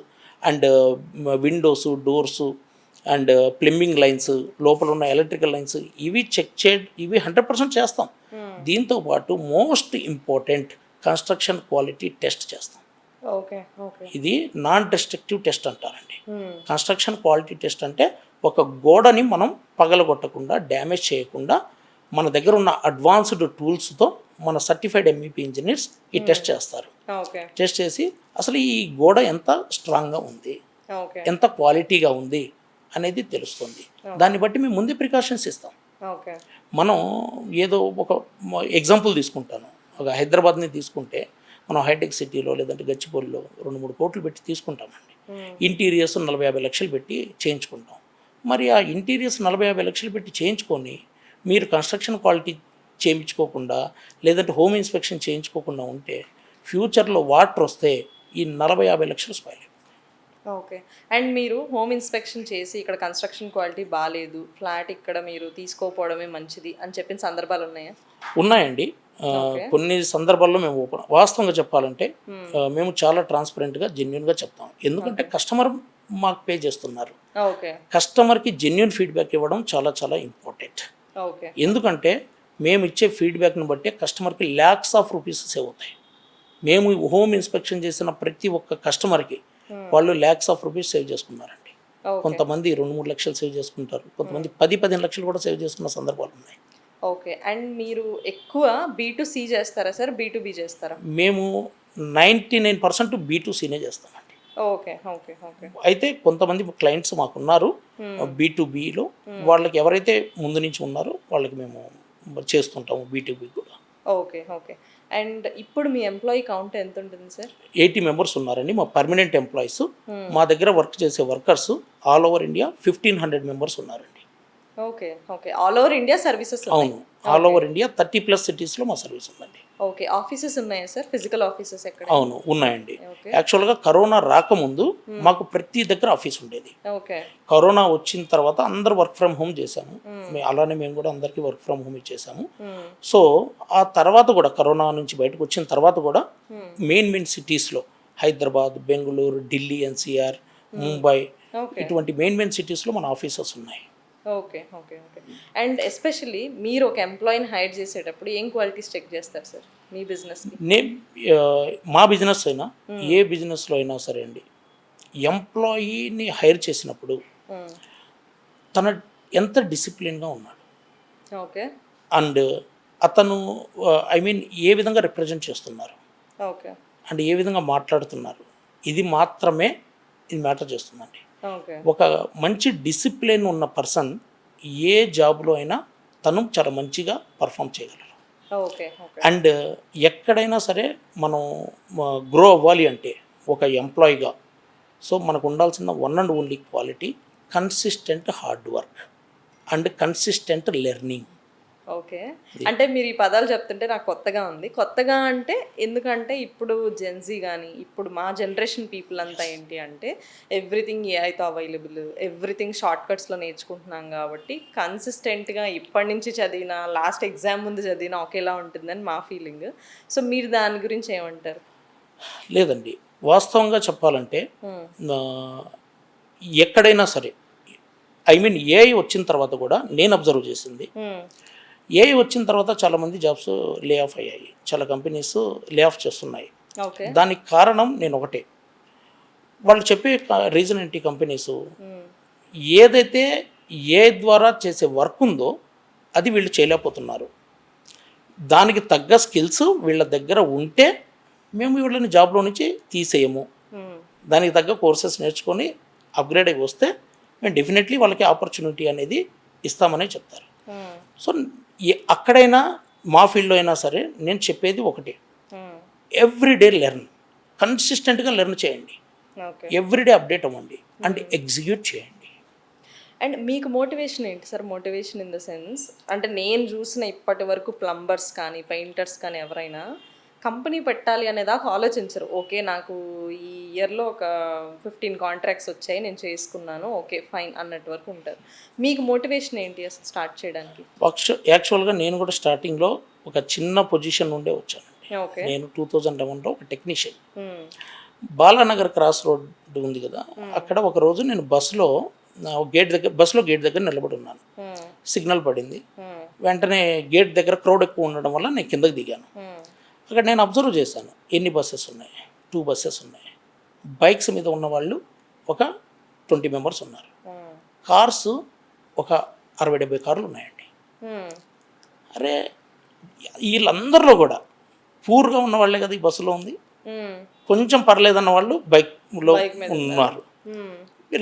and windows, doors, and plumbing lines, లోపల ఉన్న ఎలక్ట్రికల్ లైన్స్, ఇవి చెక్ చేయండి. ఇవి 100% చేస్తాం. దీంతో పాటు most important construction quality test చేస్తాం. ఇది నాన్ డిస్ట్రక్టివ్ టెస్ట్ అంటారండి. కన్స్ట్రక్షన్ క్వాలిటీ టెస్ట్ అంటే ఒక గోడని మనం పగలగొట్టకుండా, డ్యామేజ్ చేయకుండా మన దగ్గర ఉన్న అడ్వాన్స్డ్ టూల్స్తో మన సర్టిఫైడ్ MEP ఇంజనీర్స్ ఈ టెస్ట్ చేస్తారు. టెస్ట్ చేసి అసలు ఈ గోడ ఎంత స్ట్రాంగ్గా ఉంది, ఎంత క్వాలిటీగా ఉంది అనేది తెలుస్తుంది. దాన్ని బట్టి మేము ముందే ప్రికాషన్స్ ఇస్తాం. మనం ఏదో ఒక ఎగ్జాంపుల్ తీసుకుంటాను, ఒక హైదరాబాద్ని తీసుకుంటే మనం హైటెక్ సిటీలో లేదంటే గచ్చిబౌలిలో 2-3 కోట్లు పెట్టి తీసుకుంటామండి. ఇంటీరియర్స్ 40-50 లక్షలు పెట్టి చేయించుకుంటాం. మరి ఆ ఇంటీరియర్స్ 40-50 లక్షలు పెట్టి చేయించుకొని మీరు కన్స్ట్రక్షన్ క్వాలిటీ చేయించుకోకుండా లేదంటే హోమ్ ఇన్స్పెక్షన్ చేయించుకోకుండా ఉంటే ఫ్యూచర్లో వాటర్ వస్తే ఈ 40-50 లక్షలు స్పాయిల్ అయిపోతాయి. ఓకే, అండ్ మీరు హోమ్ ఇన్స్పెక్షన్ చేసి ఇక్కడ కన్స్ట్రక్షన్ క్వాలిటీ బాగాలేదు, ఫ్లాట్ ఇక్కడ మీరు తీసుకోపోవడమే మంచిది అని చెప్పిన సందర్భాలు ఉన్నాయా? ఉన్నాయండి. కొన్ని సందర్భాల్లో మేము వాస్తవంగా చెప్పాలంటే మేము చాలా ట్రాన్స్పరెంట్గా, జెన్యున్గా చెప్తాం. ఎందుకంటే కస్టమర్ మాకు పే చేస్తున్నారు. కస్టమర్కి జెన్యున్ ఫీడ్బ్యాక్ ఇవ్వడం చాలా చాలా ఇంపార్టెంట్. ఎందుకంటే మేము ఇచ్చే ఫీడ్బ్యాక్ని బట్టి కస్టమర్కి ల్యాక్స్ ఆఫ్ రూపీస్ సేవ్ అవుతాయి. మేము హోమ్ ఇన్స్పెక్షన్ చేసిన ప్రతి ఒక్క కస్టమర్కి వాళ్ళు ల్యాక్స్ ఆఫ్ రూపీస్ సేవ్ చేసుకున్నారండి. కొంతమంది 2-3 లక్షలు సేవ్ చేసుకుంటారు, కొంతమంది 10-15 లక్షలు కూడా సేవ్ చేసుకున్న సందర్భాలు ఉన్నాయి. ఓకే, అండ్ మీరు ఎక్కువ B2C చేస్తారా సార్, B2B చేస్తారా? మేము 99% B2Cనే చేస్తామండి. Okay okay okay. అయితే కొంతమంది క్లయింట్స్ మాకున్నారు B2Bలో, వాళ్ళకి ఎవరైతే ముందు నుంచి ఉన్నారో వాళ్ళకి మేము చేస్తుంటాము B2B కూడా. Okay okay. అండ్ ఇప్పుడు మీ ఎంప్లాయీ కౌంట్ ఎంత ఉంటుంది సార్? 80 మెంబర్స్ ఉన్నారండి మా పర్మనెంట్ ఎంప్లాయీస్. మా దగ్గర వర్క్ చేసే workers all over India 1500 members ఉన్నారండి. Okay. Okay. All over India services ఉన్నాయి. అవును, ఆల్ ఓవర్ ఇండియా 30+ సిటీస్లో మా సర్వీస్ ఉందండి. ఓకే. ఆఫీసెస్ ఉన్నాయా సార్? ఫిజికల్ ఆఫీసెస్ ఎక్కడ? అవును, ఉన్నాయండి. ఓకే. యాక్చువల్గా కరోనా రాకముందు మాకు ప్రతి దగ్గర ఆఫీస్ ఉండేది. ఓకే. కరోనా వచ్చిన తర్వాత అందరు వర్క్ ఫ్రమ్ హోమ్ చేశాము. అలానే మేము కూడా అందరికీ వర్క్ ఫ్రమ్ హోమ్ ఇచ్చేసాము. సో ఆ తర్వాత కూడా కరోనా నుంచి బయటకు వచ్చిన తర్వాత కూడా మెయిన్ సిటీస్లో హైదరాబాద్, బెంగళూరు, ఢిల్లీ, ఎన్సీఆర్, ముంబై ఓకే. ఇటువంటి మెయిన్ సిటీస్లో మన ఆఫీసెస్ ఉన్నాయి. Okay. Okay. Okay. And especially మీరు ఒక ఎంప్లాయీని హైర్ చేసేటప్పుడు ఏం క్వాలిటీస్ చెక్ చేస్తారు సార్ మీ బిజినెస్కి? మా బిజినెస్ అయినా ఏ బిజినెస్లో అయినా సరే అండి, ఎంప్లాయీని హైర్ చేసినప్పుడు తన ఎంత డిసిప్లిన్గా ఉన్నాడు, ఓకే. అండ్ అతను ఏ విధంగా రిప్రజెంట్ చేస్తున్నారు, ఓకే. అండ్ ఏ విధంగా మాట్లాడుతున్నారు, ఇది మాత్రమే ఇది మ్యాటర్ చేస్తుందండి. ఓకే. ఒక మంచి డిసిప్లిన్ ఉన్న పర్సన్ ఏ జాబ్లో అయినా తను చాలా మంచిగా పర్ఫామ్ చేయగలరు. ఓకే. ఓకే. అండ్ ఎక్కడైనా సరే మనం గ్రో అవ్వాలి అంటే ఒక ఎంప్లాయీగా, సో మనకు ఉండాల్సిన one and only quality consistent hard work and consistent learning. Okay. అంటే మీరు ఈ పదాలు చెప్తుంటే నాకు కొత్తగా ఉంది. కొత్తగా అంటే ఎందుకంటే ఇప్పుడు జెన్జీ కానీ ఇప్పుడు మా జనరేషన్ పీపుల్ అంతా ఏంటి అంటే ఎవ్రీథింగ్ ఏఐతో అవైలబుల్, ఎవ్రీథింగ్ షార్ట్ కట్స్లో నేర్చుకుంటున్నాం కాబట్టి కన్సిస్టెంట్గా ఇప్పటి నుంచి చదివిన లాస్ట్ ఎగ్జామ్ ముందు చదివిన ఒకేలా ఉంటుందని మా ఫీలింగ్. సో మీరు దాని గురించి ఏమంటారు? లేదండి, వాస్తవంగా చెప్పాలంటే ఎక్కడైనా సరే ఏఐ వచ్చిన తర్వాత కూడా నేను అబ్జర్వ్ చేసింది, ఏఐ వచ్చిన తర్వాత చాలామంది జాబ్స్ లే ఆఫ్ అయ్యాయి, చాలా కంపెనీస్ లే ఆఫ్ చేస్తున్నాయి. ఓకే. దానికి కారణం నేను ఒకటే, వాళ్ళు చెప్పే రీజన్ ఏంటి, కంపెనీస్ ఏదైతే ఏ ద్వారా చేసే వర్క్ ఉందో అది వీళ్ళు చేయలేకపోతున్నారు, దానికి తగ్గ స్కిల్స్ వీళ్ళ దగ్గర ఉంటే మేము వీళ్ళని జాబ్లో నుంచి తీసేయము, దానికి తగ్గ కోర్సెస్ నేర్చుకొని అప్గ్రేడ్ అయి వస్తే మేము డెఫినెట్లీ వాళ్ళకి ఆపర్చునిటీ అనేది ఇస్తామనే చెప్తారు. సో అక్కడైనా మా ఫీల్డ్లో అయినా సరే నేను చెప్పేది ఒకటి, ఎవ్రీడే లెర్న్, కన్సిస్టెంట్గా లెర్న్ చేయండి, ఎవ్రీడే అప్డేట్ అవ్వండి అండ్ ఎగ్జిక్యూట్ చేయండి. అండ్ మీకు మోటివేషన్ ఏంటి sir? Motivation in the sense అంటే నేను చూసిన ఇప్పటి వరకు ప్లంబర్స్ కానీ పెయింటర్స్ కానీ ఎవరైనా కంపెనీ పెట్టాలి అనేదాకా ఆలోచించరు. ఓకే, నాకు ఈ ఇయర్లో ఒక 15 కాంట్రాక్ట్స్ వచ్చాయి, నేను చేసుకున్నాను, ఓకే ఫైన్ అన్నట్టు వరకు ఉంటారు. మీకు మోటివేషన్ ఏంటి అసలు స్టార్ట్ చేయడానికి? యాక్చువల్గా నేను కూడా స్టార్టింగ్లో ఒక చిన్న పొజిషన్ నుండే వచ్చాను. ఓకే. నేను 2011లో ఒక టెక్నీషియన్, బాలానగర్ క్రాస్ రోడ్ ఉంది కదా, అక్కడ ఒక రోజు నేను బస్సులో గేట్ దగ్గర నిలబడి ఉన్నాను. సిగ్నల్ పడింది, వెంటనే గేట్ దగ్గర క్రౌడ్ ఎక్కువ ఉండడం వల్ల నేను కిందకి దిగాను. అక్కడ నేను అబ్జర్వ్ చేశాను, ఎన్ని బస్సెస్ ఉన్నాయి, 2 బస్సెస్ ఉన్నాయి, బైక్స్ మీద ఉన్న వాళ్ళు ఒక 20 మెంబర్స్ ఉన్నారు, కార్స్ ఒక 60-70 కార్లు ఉన్నాయండి. అరే వీళ్ళందరిలో కూడా పూర్గా ఉన్న వాళ్ళే కదా ఈ బస్సులో ఉంది, కొంచెం పర్లేదన్న వాళ్ళు బైక్లో ఉన్నారు,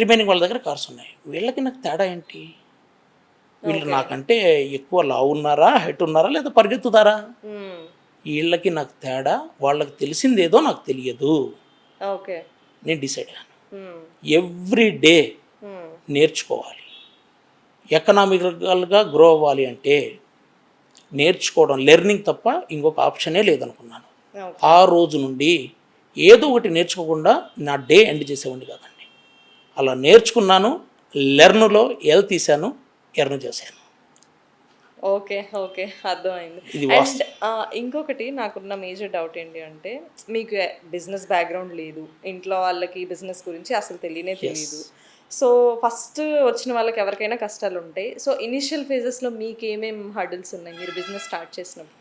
రిమైనింగ్ వాళ్ళ దగ్గర కార్స్ ఉన్నాయి. వీళ్ళకి నాకు తేడా ఏంటి, వీళ్ళు నాకంటే ఎక్కువ లావు ఉన్నారా, హైట్ ఉన్నారా, లేదా పరిగెత్తుతారా? వీళ్ళకి నాకు తేడా, వాళ్ళకి తెలిసిందేదో నాకు తెలియదు. ఓకే. నేను డిసైడ్ అయ్యాను, ఎవ్రీ డే నేర్చుకోవాలి. ఎకనామికల్గా గ్రో అవ్వాలి అంటే నేర్చుకోవడం, లెర్నింగ్ తప్ప ఇంకొక ఆప్షనే లేదనుకున్నాను. ఆ రోజు నుండి ఏదో ఒకటి నేర్చుకోకుండా నా డే ఎండ్ చేసేవాడిని కాదండి. అలా నేర్చుకున్నాను, లెర్న్లో ఎల్ తీశాను, ఎర్న్ చేశాను. ఓకే. ఓకే, అర్థమైంది. అండ్ ఇంకొకటి నాకున్న మేజర్ డౌట్ ఏంటి అంటే మీకు బిజినెస్ బ్యాక్గ్రౌండ్ లేదు, ఇంట్లో వాళ్ళకి బిజినెస్ గురించి అసలు తెలియదు. సో ఫస్ట్ వచ్చిన వాళ్ళకి ఎవరికైనా కష్టాలు ఉంటాయి. సో ఇనిషియల్ ఫేజెస్లో మీకు ఏమేమి హర్డిల్స్ ఉన్నాయి మీరు బిజినెస్ స్టార్ట్ చేసినప్పుడు?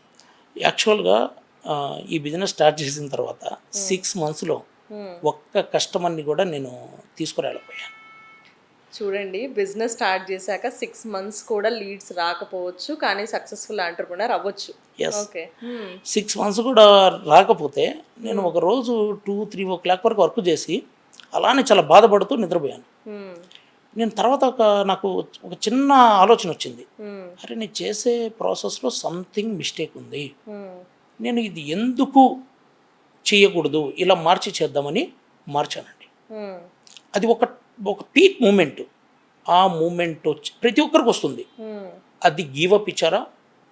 యాక్చువల్గా ఈ బిజినెస్ స్టార్ట్ చేసిన తర్వాత 6 మంత్స్లో ఒక్క కస్టమర్ని కూడా నేను తీసుకురాలేకపోయాను. చూడండి, బిజినెస్ స్టార్ట్ చేశాక 6 మంత్స్ కూడా లీడ్స్ రాకపోవచ్చు, కానీ సక్సెస్ఫుల్ ఎంటర్‌ప్రెన్యూర్ అవ్వచ్చు. ఓకే. 6 మంత్స్ కూడా రాకపోతే నేను ఒక రోజు 2-3 ఓ క్లాక్ వరకు వర్క్ చేసి అలానే చాలా బాధపడుతూ నిద్రపోయాను. నేను తర్వాత నాకు ఒక చిన్న ఆలోచన వచ్చింది, అరే నేను చేసే ప్రాసెస్లో సంథింగ్ మిస్టేక్ ఉంది, నేను ఇది ఎందుకు చేయకూడదు, ఇలా మార్చి చేద్దామని మార్చానండి. అది ఒక ఒక పీక్ మూమెంట్. ఆ మూమెంట్ వచ్చి ప్రతి ఒక్కరికి వస్తుంది. అది గివ్ అప్ ఇచ్చారా,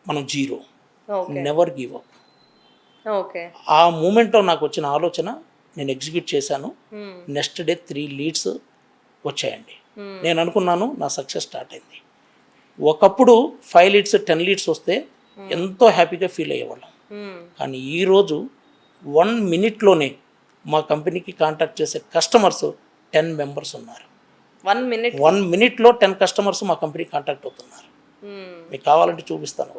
మనం zero, never give up. Okay. ఆ మూమెంట్లో నాకు వచ్చిన ఆలోచన నేను ఎగ్జిక్యూట్ చేశాను. నెక్స్ట్ డే 3 లీడ్స్ వచ్చాయండి. నేను అనుకున్నాను నా సక్సెస్ స్టార్ట్ అయింది. ఒకప్పుడు 5 లీడ్స్ 10 లీడ్స్ వస్తే ఎంతో హ్యాపీగా ఫీల్ అయ్యేవాళ్ళం. కానీ ఈరోజు 1 మినిట్లోనే మా కంపెనీకి కాంటాక్ట్ చేసే కస్టమర్స్ 10 మెంబర్స్ ఉన్నారు. 1 మినిట్లో 10 కస్టమర్స్ మా కంపెనీ కాంటాక్ట్ అవుతున్నారు. మీకు కావాలంటే చూపిస్తాను.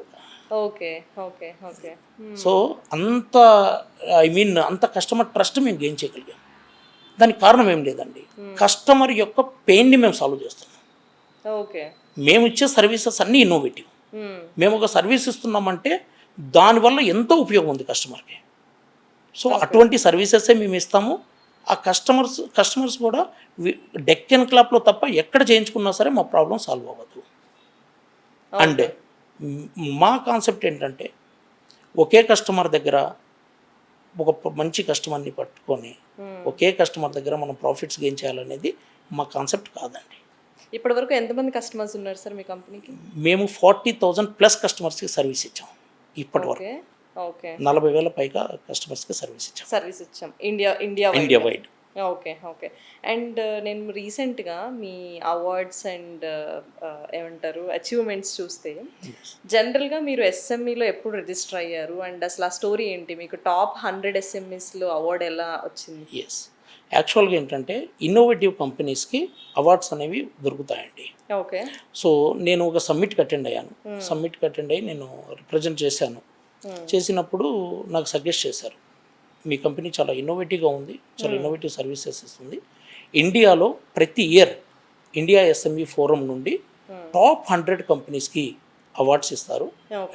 Okay okay okay. సో అంత అంత కస్టమర్ ట్రస్ట్ మేము గెయిన్ చేయగలిగాం. దానికి కారణం ఏం లేదండి, కస్టమర్ యొక్క పెయిన్ని మేము సాల్వ్ చేస్తున్నాం. ఓకే. మేము ఇచ్చే సర్వీసెస్ అన్నీ ఇన్నోవేటివ్. మేము ఒక సర్వీస్ ఇస్తున్నామంటే దానివల్ల ఎంతో ఉపయోగం ఉంది కస్టమర్కి. సో అటువంటి సర్వీసెసే మేము ఇస్తాము. ఆ కస్టమర్స్ కూడా డెక్కన్ క్లాప్లో తప్ప ఎక్కడ చేయించుకున్నా సరే మా ప్రాబ్లం సాల్వ్ అవ్వదు. అండ్ మా కాన్సెప్ట్ ఏంటంటే ఒకే కస్టమర్ దగ్గర ఒక మంచి కస్టమర్ని పట్టుకొని ఒకే కస్టమర్ దగ్గర మనం ప్రాఫిట్స్ గెయిన్ చేయాలనేది మా కాన్సెప్ట్ కాదండి. ఇప్పటి వరకు ఎంతమంది కస్టమర్స్ ఉన్నారు సార్ మీ కంపెనీకి? మేము 40,000+ కస్టమర్స్కి సర్వీస్ ఇచ్చాం ఇప్పటి వరకు. 40,000 పైగా కస్టమర్స్కి సర్వీస్ ఇచ్చాం India wide. Okay okay. And నేను రీసెంట్గా మీ అవార్డ్స్ అండ్ ఏమంటారు అచీవ్మెంట్స్ చూస్తే జనరల్గా మీరు ఎస్ఎంఈలో ఎప్పుడు రిజిస్టర్ అయ్యారు అండ్ అసలు ఆ స్టోరీ ఏంటి? మీకు టాప్ 100 ఎస్ఎంఈస్లో అవార్డ్ ఎలా వచ్చింది? ఎస్, యాక్చువల్గా ఏంటంటే ఇన్నోవేటివ్ కంపెనీస్కి అవార్డ్స్ అనేవి దొరుకుతాయండి. ఓకే. సో నేను ఒక సమ్మిట్కి అటెండ్ అయ్యాను. సమ్మిట్కి అటెండ్ అయ్యి నేను రిప్రజెంట్ చేశాను. చేసినప్పుడు నాకు సజెస్ట్ చేశారు, మీ కంపెనీ చాలా ఇన్నోవేటివ్గా ఉంది, చాలా ఇన్నోవేటివ్ సర్వీసెస్ ఇస్తుంది. ఇండియాలో ప్రతి ఇయర్ ఇండియా ఎస్ఎంఈ ఫోరం నుండి టాప్ 100 కంపెనీస్కి అవార్డ్స్ ఇస్తారు.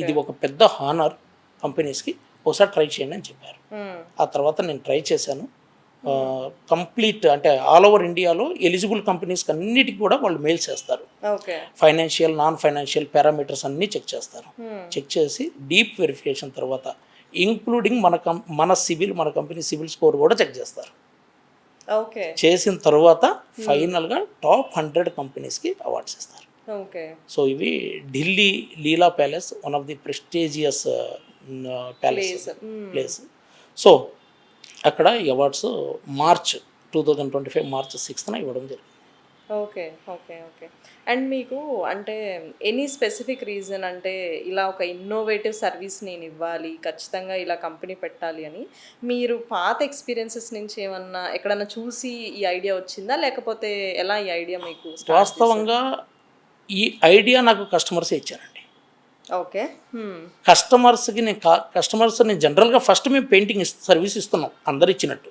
ఇది ఒక పెద్ద హానర్ కంపెనీస్కి, ఒకసారి ట్రై చేయండి అని చెప్పారు. ఆ తర్వాత నేను ట్రై చేశాను. కంప్లీట్ అంటే ఆల్ ఓవర్ ఇండియాలో ఎలిజిబుల్ కంపెనీస్కి అన్నిటికీ కూడా వాళ్ళు మెయిల్స్ చేస్తారు. ఫైనాన్షియల్, నాన్ ఫైనాన్షియల్ పారామీటర్స్ అన్నీ చెక్ చేస్తారు. చెక్ చేసి డీప్ వెరిఫికేషన్ తర్వాత ఇంక్లూడింగ్ మన కంపెనీ సివిల్ స్కోర్ కూడా చెక్ చేస్తారు. ఓకే. చేసిన తర్వాత ఫైనల్గా టాప్ 100 కంపెనీస్కి అవార్డ్స్ ఇస్తారు. సో ఇవి Delhi Leela palace, one of the prestigious place. So అక్కడ ఈ అవార్డ్స్ మార్చ్ 2025 మార్చ్ 6th ఇవ్వడం జరిగింది. Okay okay okay. అండ్ మీకు అంటే ఎనీ స్పెసిఫిక్ రీజన్ అంటే ఇలా ఒక ఇన్నోవేటివ్ సర్వీస్ నేను ఇవ్వాలి, ఖచ్చితంగా ఇలా కంపెనీ పెట్టాలి అని మీరు పాత ఎక్స్పీరియన్సెస్ నుంచి ఏమన్నా ఎక్కడన్నా చూసి ఈ ఐడియా వచ్చిందా, లేకపోతే ఎలా ఈ ఐడియా మీకు? వాస్తవంగా ఈ ఐడియా నాకు కస్టమర్సే ఇచ్చారండి. ఓకే. కస్టమర్స్కి నేను జనరల్గా ఫస్ట్ మేము పెయింటింగ్ సర్వీస్ ఇస్తున్నాం అందరు ఇచ్చినట్టు.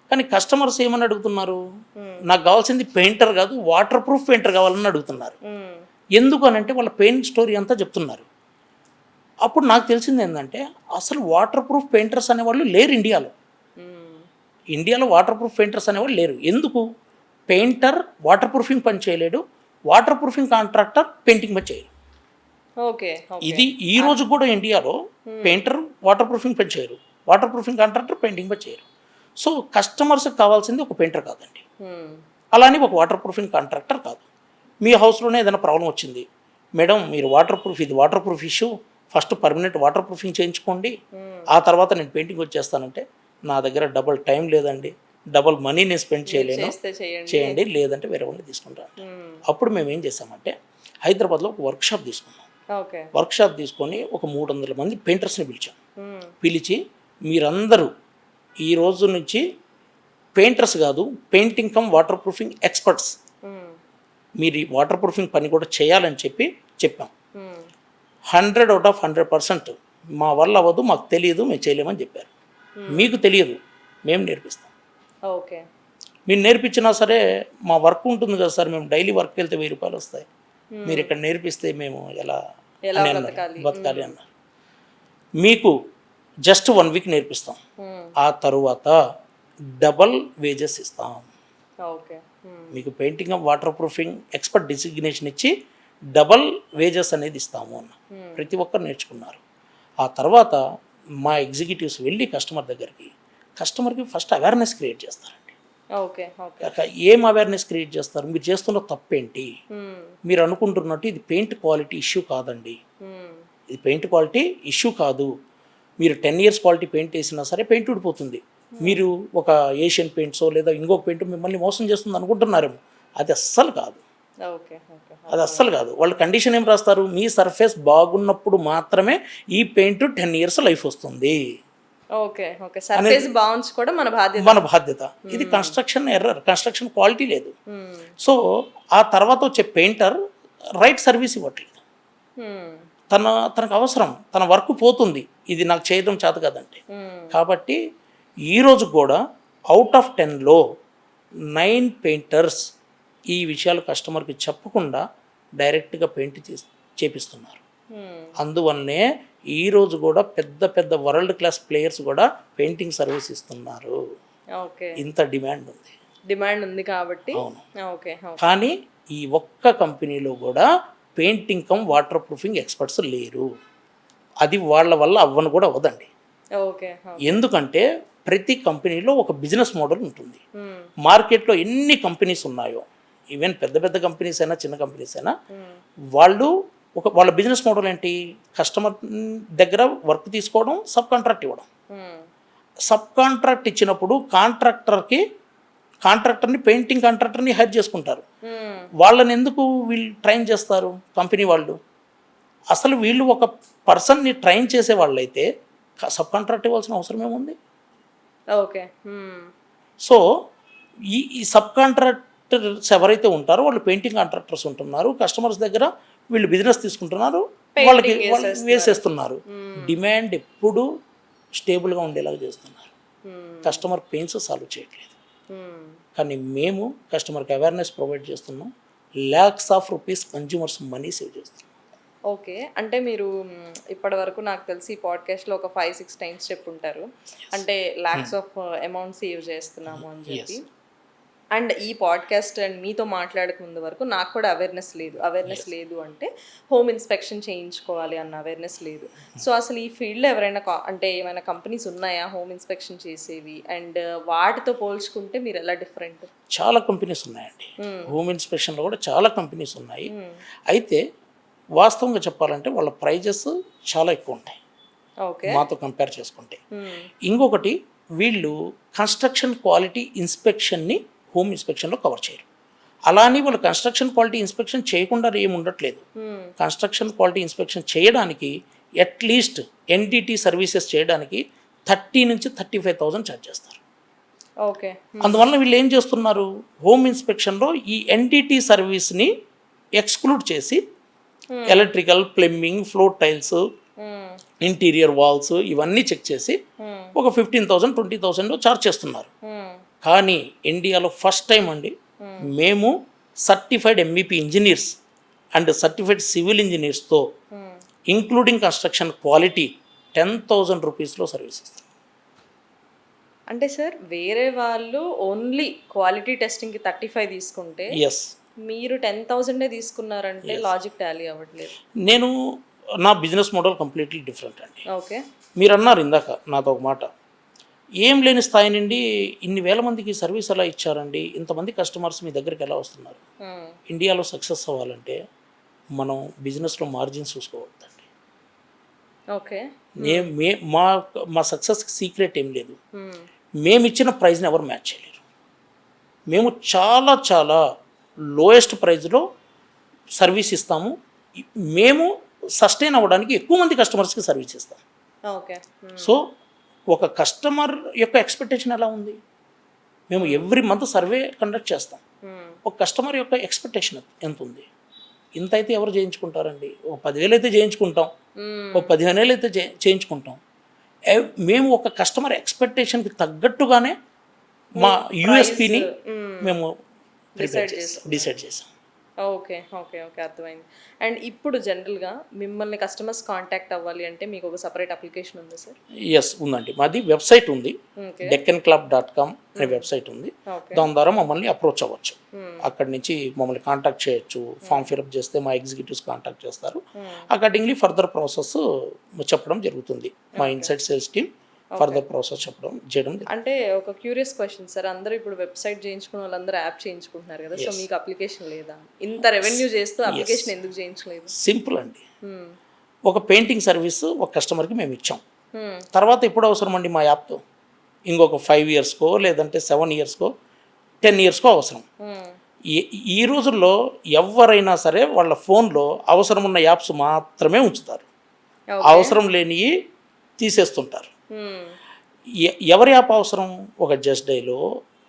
కానీ కస్టమర్స్ ఏమని అడుగుతున్నారు, నాకు కావాల్సింది పెయింటర్ కాదు, వాటర్ ప్రూఫ్ పెయింటర్ కావాలని అడుగుతున్నారు. ఎందుకు అని అంటే వాళ్ళ పెయిన్ స్టోరీ అంతా చెప్తున్నారు. అప్పుడు నాకు తెలిసింది ఏంటంటే అసలు వాటర్ ప్రూఫ్ పెయింటర్స్ అనేవాళ్ళు లేరు ఇండియాలో వాటర్ ప్రూఫ్ పెయింటర్స్ అనేవాళ్ళు లేరు. ఎందుకు? పెయింటర్ వాటర్ ప్రూఫింగ్ పని చేయలేడు, వాటర్ ప్రూఫింగ్ కాంట్రాక్టర్ పెయింటింగ్ పని చేయరు. ఓకే. ఇది ఈ రోజు కూడా ఇండియాలో పెయింటర్ వాటర్ ప్రూఫింగ్ పని చేయరు, వాటర్ ప్రూఫింగ్ కాంట్రాక్టర్ పెయింటింగ్ పని చేయరు. సో కస్టమర్స్కి కావాల్సింది ఒక పెయింటర్ కాదండి, అలానే ఒక వాటర్ ప్రూఫింగ్ కాంట్రాక్టర్ కాదు. మీ హౌస్లోనే ఏదైనా ప్రాబ్లం వచ్చింది, మేడం మీరు ఇది water proof issue, first permanent water proofing చేయించుకోండి, ఆ తర్వాత నేను పెయింటింగ్ వచ్చేస్తానంటే నా దగ్గర డబుల్ టైం లేదండి, డబుల్ మనీ నేను స్పెండ్ చేయలేను, చేయండి, లేదంటే వేరే వాళ్ళని తీసుకుంటాను. అప్పుడు మేము ఏం చేసామంటే హైదరాబాద్లో ఒక వర్క్షాప్ తీసుకున్నాం. వర్క్షాప్ తీసుకొని ఒక 300 మంది పెయింటర్స్ని పిలిచాం. పిలిచి మీరందరూ ఈ రోజు నుంచి పెయింటర్స్ కాదు, painting cum water proofing experts, మీరు వాటర్ ప్రూఫింగ్ పని కూడా చేయాలని చెప్పాం. 100 out of 100% మా వల్ల అవ్వదు, మాకు తెలియదు, మేము చేయలేమని చెప్పారు. మీకు తెలియదు, మేము నేర్పిస్తాం. ఓకే. మీరు నేర్పించినా సరే మా వర్క్ ఉంటుంది కదా సార్, మేము డైలీ వర్క్కి వెళ్తే 1000 రూపాయలు వస్తాయి, మీరు ఇక్కడ నేర్పిస్తే మేము ఎలా బతకాలి అన్నారు. మీకు జస్ట్ 1 వీక్ నేర్పిస్తాం, ఆ తరువాత డబల్ వేజెస్ ఇస్తాం. మీకు painting water proofing expert designation ఇచ్చి డబల్ వేజెస్ అనేది ఇస్తాము అన్న. ప్రతి ఒక్కరు నేర్చుకున్నారు. ఆ తర్వాత మా ఎగ్జిక్యూటివ్స్ వెళ్ళి కస్టమర్కి ఫస్ట్ అవేర్నెస్ క్రియేట్ చేస్తారండి. ఓకే. ఓకే. ఏం అవేర్నెస్ క్రియేట్ చేస్తారు? మీరు చేస్తున్న తప్పేంటి? మీరు అనుకుంటున్నట్టు ఇది పెయింట్ క్వాలిటీ ఇష్యూ కాదండి. ఇది పెయింట్ క్వాలిటీ ఇష్యూ కాదు. మీరు 10 years క్వాలిటీ పెయింట్ వేసినా సరే పెయింట్ ఊడిపోతుంది. మీరు ఒక ఏషియన్ పెయింట్సో లేదా ఇంకొక పెయింట్ మిమ్మల్ని మోసం చేస్తుంది అనుకుంటున్నారేమో. అది అస్సలు కాదు. ఓకే. ఓకే. అది అస్సలు కాదు. వాళ్ళు కండిషన్ ఏం రాస్తారు? మీ సర్ఫేస్ బాగున్నప్పుడు మాత్రమే ఈ పెయింట్ 10 years లైఫ్ వస్తుంది. ఓకే. ఓకే. సర్ఫేస్ బాగుంచుకోవడం మన బాధ్యత. ఇది కన్స్ట్రక్షన్ ఎర్రర్, కన్స్ట్రక్షన్ క్వాలిటీ లేదు. సో ఆ తర్వాత వచ్చే పెయింటర్ రైట్ సర్వీస్ ఇవ్వట్లేదు. తనకు అవసరం, తన వర్క్ పోతుంది, ఇది నాకు చేయడం చేత కదండి. కాబట్టి ఈరోజు కూడా అవుట్ ఆఫ్ 10లో 9 పెయింటర్స్ ఈ విషయాలు కస్టమర్కి చెప్పకుండా డైరెక్ట్గా పెయింట్ చేపిస్తున్నారు. అందువల్లనే ఈరోజు కూడా పెద్ద పెద్ద వరల్డ్ క్లాస్ ప్లేయర్స్ కూడా పెయింటింగ్ సర్వీస్ ఇస్తున్నారు. ఇంత డిమాండ్ ఉంది కాబట్టి. అవును. కానీ ఈ ఒక్క కంపెనీలో కూడా painting cum water proofing experts లేరు. అది వాళ్ళ వల్ల అవ్వను కూడా అవ్వదండి. ఎందుకంటే ప్రతి కంపెనీలో ఒక బిజినెస్ మోడల్ ఉంటుంది. మార్కెట్లో ఎన్ని కంపెనీస్ ఉన్నాయో, ఈవెన్ పెద్ద పెద్ద కంపెనీస్ అయినా చిన్న కంపెనీస్ అయినా, వాళ్ళ బిజినెస్ మోడల్ ఏంటి? కస్టమర్ దగ్గర వర్క్ తీసుకోవడం, సబ్ కాంట్రాక్ట్ ఇవ్వడం. సబ్ కాంట్రాక్ట్ ఇచ్చినప్పుడు కాంట్రాక్టర్ని పెయింటింగ్ కాంట్రాక్టర్ని హైర్ చేసుకుంటారు. వాళ్ళని ఎందుకు వీళ్ళు ట్రైన్ చేస్తారు? కంపెనీ వాళ్ళు. అసలు వీళ్ళు ఒక పర్సన్ని ట్రైన్ చేసే వాళ్ళైతే సబ్ కాంట్రాక్ట్ ఇవ్వాల్సిన అవసరం ఏముంది? ఓకే. సో ఈ సబ్ కాంట్రాక్టర్స్ ఎవరైతే ఉంటారో వాళ్ళు పెయింటింగ్ కాంట్రాక్టర్స్ ఉంటున్నారు. కస్టమర్స్ దగ్గర వీళ్ళు బిజినెస్ తీసుకుంటున్నారు, వాళ్ళకి వేసేస్తున్నారు. డిమాండ్ ఎప్పుడు స్టేబుల్గా ఉండేలాగా చేస్తున్నారు. కస్టమర్ పెయిన్స్ సాల్వ్ చేయట్లేదు. కానీ మేము కస్టమర్కి అవేర్నెస్ ప్రొవైడ్ చేస్తున్నాం. lakhs of rupees consumers money save చేస్తున్నాం. ఓకే. అంటే మీరు ఇప్పటి వరకు నాకు తెలిసి ఈ పాడ్కాస్ట్లో ఒక 5-6 times చెప్పుంటారు. అంటే lakhs of అమౌంట్ సేవ్ చేస్తున్నాము అని చెప్పి. అండ్ ఈ పాడ్కాస్ట్ అండ్ మీతో మాట్లాడక ముందు వరకు నాకు కూడా అవేర్నెస్ లేదు అంటే హోమ్ ఇన్స్పెక్షన్ చేయించుకోవాలి అన్న అవేర్నెస్ లేదు. సో అసలు ఈ ఫీల్డ్లో ఎవరైనా అంటే ఏమైనా కంపెనీస్ ఉన్నాయా హోమ్ ఇన్స్పెక్షన్ చేసేవి? అండ్ వాటితో పోల్చుకుంటే మీరు ఎలా డిఫరెంట్? చాలా కంపెనీస్ ఉన్నాయండి. హోమ్ ఇన్స్పెక్షన్లో కూడా చాలా కంపెనీస్ ఉన్నాయి. అయితే వాస్తవంగా చెప్పాలంటే వాళ్ళ ప్రైజెస్ చాలా ఎక్కువ ఉంటాయి మాతో కంపేర్ చేసుకుంటే. ఇంకొకటి, వీళ్ళు కన్స్ట్రక్షన్ క్వాలిటీ ఇన్స్పెక్షన్ని హోమ్ ఇన్స్పెక్షన్లో కవర్ చేయరు. అలానే వాళ్ళు కన్స్ట్రక్షన్ క్వాలిటీ ఇన్స్పెక్షన్ చేయకుండా ఏమి ఉండట్లేదు. కన్స్ట్రక్షన్ క్వాలిటీ ఇన్స్పెక్షన్ చేయడానికి అట్లీస్ట్ ఎన్డిటి సర్వీసెస్ చేయడానికి 30,000 నుంచి 35,000 ఛార్జ్ చేస్తారు. ఓకే. అందువల్ల వీళ్ళు ఏం చేస్తున్నారు? హోమ్ ఇన్స్పెక్షన్లో ఈ ఎన్డిటి సర్వీస్ని ఎక్స్క్లూడ్ చేసి electrical, plumbing, floor tiles, interior walls ఇవన్నీ చెక్ చేసి ఒక 15,000, 20,000 ఛార్జ్ చేస్తున్నారు. కానీ ఇండియాలో ఫస్ట్ టైం అండి మేము certified MVP engineers and certified civil ఇంజనీర్స్తో ఇంక్లూడింగ్ కన్స్ట్రక్షన్ క్వాలిటీ 10,000 రూపీస్లో సర్వీస్ ఇస్తాం. అంటే సార్ వేరే వాళ్ళు ఓన్లీ క్వాలిటీ టెస్టింగ్కి 35 తీసుకుంటే మీరు 10,000 తీసుకున్నారంటే లాజిక్ టాలీ అవ్వట్లేదు. నా బిజినెస్ మోడల్ కంప్లీట్లీ డిఫరెంట్ అండి. ఓకే. మీరు అన్నారు ఇందాక నాతో ఒక మాట, ఏం లేని స్థాయి నుండి ఇన్ని వేల మందికి సర్వీస్ ఎలా ఇచ్చారండి, ఇంతమంది కస్టమర్స్ మీ దగ్గరికి ఎలా వస్తున్నారు? ఇండియాలో సక్సెస్ అవ్వాలంటే మనం బిజినెస్లో మార్జిన్స్ చూసుకోవద్దండి. ఓకే. మా సక్సెస్కి సీక్రెట్ ఏం లేదు. మేము ఇచ్చిన ప్రైజ్ని ఎవరు మ్యాచ్ చేయలేరు. మేము చాలా చాలా లోయెస్ట్ ప్రైజ్లో సర్వీస్ ఇస్తాము. మేము సస్టైన్ అవ్వడానికి ఎక్కువ మంది కస్టమర్స్కి సర్వీస్ ఇస్తాం. ఓకే. సో ఒక కస్టమర్ యొక్క ఎక్స్పెక్టేషన్ ఎలా ఉంది? మేము ఎవ్రీ మంత్ సర్వే కండక్ట్ చేస్తాం. ఒక కస్టమర్ యొక్క ఎక్స్పెక్టేషన్ ఎంత ఉంది? ఇంత అయితే ఎవరు చేయించుకుంటారండి? ఒక 10,000 అయితే చేయించుకుంటాం, ఒక 15,000 అయితే చేయించుకుంటాం. మేము ఒక కస్టమర్ ఎక్స్పెక్టేషన్కి తగ్గట్టుగానే మా USPని మేము డిసైడ్ చేసాం. ఓకే. ఓకే. ఓకే. అర్థమైంది. అండ్ ఇప్పుడు జనరల్‌గా మిమ్మల్ని కస్టమర్స్ కాంటాక్ట్ అవ్వాలి అంటే మీకు ఒక సెపరేట్ అప్లికేషన్ ఉందా సార్? యెస్ ఉందండి. మాది వెబ్‌సైట్ ఉంది. ఓకే. deccanclub.com అనే వెబ్‌సైట్ ఉంది. ఓకే. దాని ద్వారా మమ్మల్ని అప్రోచ్ అవ్వచ్చు. హ్మ్. అక్కడి నుంచి మమ్మల్ని కాంటాక్ట్ చేయొచ్చు. ఫామ్ ఫిలప్ చేస్తే మా ఎగ్జిక్యూటివ్స్ కాంటాక్ట్ చేస్తారు. హ్మ్. అకార్డింగ్‌లీ ఫర్దర్ ప్రాసెస్ చెప్పడం జరుగుతుంది. మా inside sales team further process చేయడం జరుగుతుంది. అంటే ఒక క్యూరియస్ క్వెషన్ సార్. అందరూ ఇప్పుడు వెబ్‌సైట్ చేయించుకున్న వాళ్ళందరూ యాప్ చేయించుకుంటున్నారు కదా! సో, మీకు అప్లికేషన్ లేదా? ఇంత రెవెన్యూ చేస్తూ అప్లికేషన్ ఎందుకు చేయించలేదు? సింపుల్ అండి. హ్మ్. ఒక పెయింటింగ్ సర్వీస్ ఒక కస్టమర్‌కి మేము ఇచ్చాం. హ్మ్. తర్వాత ఎప్పుడు అవసరం అండి మా యాప్? ఇంకొక 5 ఇయర్స్‌కో లేదంటే 7 ఇయర్స్‌కో 10 ఇయర్స్‌కో అవసరం. హ్మ్. ఈ ఈ రోజుల్లో ఎవ్వరైనా సరే వాళ్ళ ఫోన్‌లో అవసరం ఉన్న యాప్స్ మాత్రమే ఉంచుతారు. ఓకే. అవసరం లేనివి తీసేస్తుంటారు. హ్మ్. ఎవరి యాప్ అవసరం? ఒక జస్ట్ డైలో,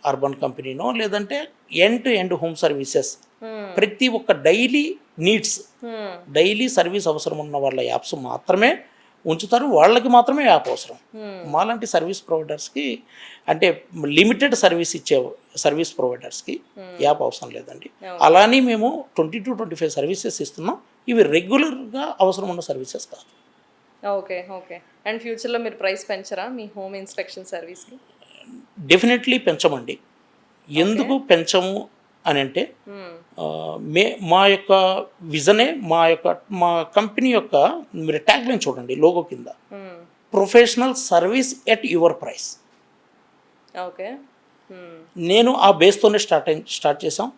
అర్బన్ కంపెనీనో లేదంటే end to end home services హ్మ్. ప్రతి ఒక్క డైలీ నీడ్స్, హ్మ్. డైలీ సర్వీస్ అవసరం ఉన్న వాళ్ళ యాప్స్ మాత్రమే ఉంచుతారు. వాళ్ళకి మాత్రమే యాప్ అవసరం. హ్మ్. మాలాంటి సర్వీస్ ప్రొవైడర్స్కి అంటే లిమిటెడ్ సర్వీస్ ఇచ్చే సర్వీస్ ప్రొవైడర్స్కి యాప్ అవసరం లేదండి. అలానే మేము 20-25 సర్వీసెస్ ఇస్తున్నాం. ఇవి రెగ్యులర్గా అవసరం ఉన్న సర్వీసెస్ కాదు. ఓకే. ఓకే. అండ్ ఫ్యూచర్‌లో మీరు ప్రైస్ పెంచరా మీ హోమ్ ఇన్స్‌పెక్షన్ సర్వీస్‌కి? డెఫినెట్లీ పెంచమండి. ఎందుకు పెంచము అని అంటే హ్మ్. మా యొక్క విజనే మా కంపెనీ యొక్క మీరు ట్యాగ్లైన్ చూడండి లోగో కింద హ్మ్. Professional service at your price. Okay. హ్మ్. నేను ఆ బేస్తోనే స్టార్ట్ చేసాం.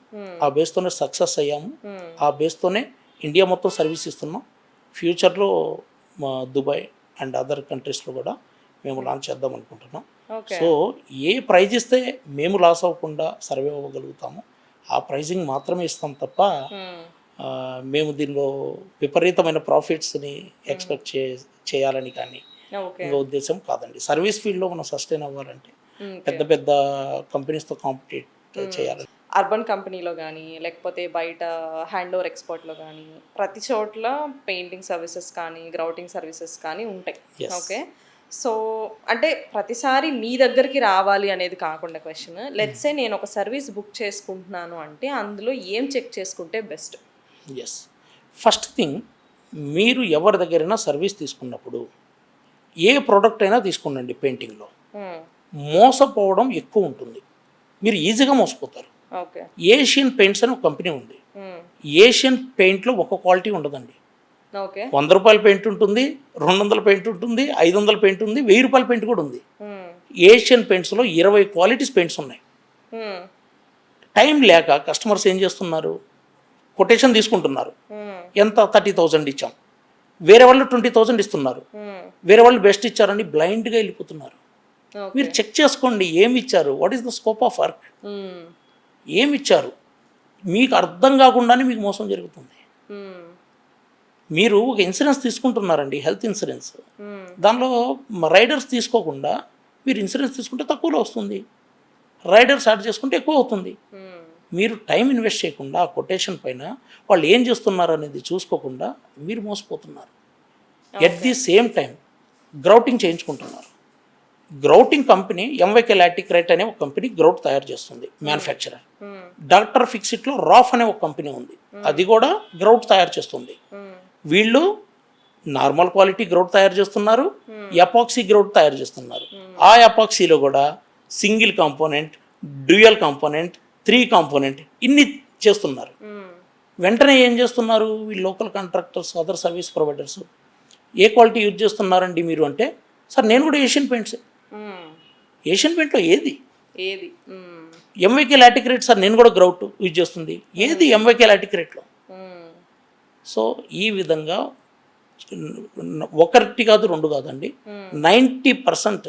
ఆ బేస్తోనే సక్సెస్ అయ్యాము. హ్మ్. ఆ బేస్తోనే ఇండియా మొత్తం సర్వీస్ ఇస్తున్నాం. ఫ్యూచర్లో మా దుబాయ్ అండ్ అదర్ కంట్రీస్లో కూడా మేము లాంచ్ చేద్దాం అనుకుంటున్నాం. ఓకే. సో ఏ ప్రైజ్ ఇస్తే మేము లాస్ అవ్వకుండా సర్వే అవ్వగలుగుతామో ఆ ప్రైజింగ్ మాత్రమే ఇస్తాం తప్ప హ్మ్. మేము దీనిలో విపరీతమైన ప్రాఫిట్స్ని ఎక్స్పెక్ట్ చేయాలని కానీ ఓకే. ఇంకో ఉద్దేశం కాదండి. సర్వీస్ ఫీల్డ్లో మనం సస్టైన్ అవ్వాలంటే ఓకే. పెద్ద పెద్ద కంపెనీస్తో కాంపిటీట్ చేయాలి. అర్బన్ కంపెనీలో గానీ, లేకపోతే బయట హ్యాండ్ ఓవర్ ఎక్స్‌పోర్ట్‌లో గానీ, ప్రతి చోట్ల పెయింటింగ్ సర్వీసెస్ కానీ, గ్రౌటింగ్ సర్వీసెస్ కానీ ఉంటాయి. Yes okay. సో, అంటే ప్రతిసారి మీ దగ్గరికి రావాలి అనేది కాకుండా క్వెషన్. లెట్స్ సే నేను ఒక సర్వీస్ బుక్ చేసుకుంటున్నాను అంటే, అందులో ఏం చెక్ చేసుకుంటే బెస్ట్? ఎస్ ఫస్ట్ థింగ్ మీరు ఎవరి దగ్గరైనా సర్వీస్ తీసుకున్నప్పుడు ఏ ప్రోడక్ట్ అయినా తీసుకోండి పెయింటింగ్లో హ్మ్. మోసపోవడం ఎక్కువ ఉంటుంది. మీరు ఈజీగా మోసపోతారు. ఓకే. ఏషియన్ పెయింట్స్ అని ఒక కంపెనీ ఉంది. హ్మ్. ఏషియన్ పెయింట్లో ఒక క్వాలిటీ ఉండదండి. ఓకే. ₹100 పెయింట్ ఉంటుంది, 200 పెయింట్ ఉంటుంది, 500 పెయింట్ ఉంది, ₹1000 పెయింట్ కూడా ఉంది. హ్మ్. ఏషియన్ పెయింట్స్లో 20 క్వాలిటీస్ పెయింట్స్ ఉన్నాయి. హ్మ్. టైం లేక కస్టమర్స్ ఏం చేస్తున్నారు, కొటేషన్ తీసుకుంటున్నారు. హ్మ్. ఎంత 30,000 ఇచ్చాం, వేరే వాళ్ళు 20,000 ఇస్తున్నారు, హ్మ్. వేరే వాళ్ళు బెస్ట్ ఇచ్చారని బ్లైండ్గా వెళ్ళిపోతున్నారు. ఓకే. మీరు చెక్ చేసుకోండి ఏమి ఇచ్చారు, what is the scope of work, హ్మ్. ఏమి ఇచ్చారు. మీకు అర్థం కాకుండానే మీకు మోసం జరుగుతుంది. హ్మ్. మీరు ఒక ఇన్సూరెన్స్ తీసుకుంటున్నారండి, హెల్త్ ఇన్సూరెన్స్. హ్మ్. దానిలో రైడర్స్ తీసుకోకుండా మీరు ఇన్సూరెన్స్ తీసుకుంటే తక్కువలో వస్తుంది, రైడర్స్ యాడ్ చేసుకుంటే ఎక్కువ అవుతుంది. హ్మ్. మీరు టైం ఇన్వెస్ట్ చేయకుండా ఆ కొటేషన్ పైన వాళ్ళు ఏం చేస్తున్నారు అనేది చూసుకోకుండా మీరు మోసపోతున్నారు. At the same time grouting చేయించుకుంటున్నారు. గ్రౌటింగ్ కంపెనీ ఎంవైకే లాటిక్రైట్ అనే ఒక కంపెనీ గ్రౌట్ తయారు చేస్తుంది, మ్యానుఫ్యాక్చరర్. హ్మ్. డాక్టర్ ఫిక్సిట్లో రాఫ్ అనే ఒక కంపెనీ ఉంది, అది కూడా గ్రౌట్ తయారు చేస్తుంది. హ్మ్. వీళ్ళు నార్మల్ క్వాలిటీ గ్రౌట్ తయారు చేస్తున్నారు, ఎపాక్సీ గ్రౌట్ తయారు చేస్తున్నారు. ఆ ఎపాక్సీలో కూడా single component, dual component, 3 component ఇన్ని చేస్తున్నారు. హ్మ్. వెంటనే ఏం చేస్తున్నారు వీళ్ళు local contractors, other service providers, ఏ క్వాలిటీ యూజ్ చేస్తున్నారండి మీరు అంటే, సార్ నేను కూడా ఏషియన్ పెయింట్సే. హ్మ్. ఏషియన్ పెయింట్లో ఏది ఏది? హ్మ్. ఎంవైకే లాటిక్రేట్, సార్ నేను కూడా గ్రౌట్ యూజ్ చేస్తుంది, ఏది ఎంవైకే లాటిక్రేట్లో. హ్మ్. సో ఈ విధంగా ఒకటి కాదు రెండు కాదండి, 90%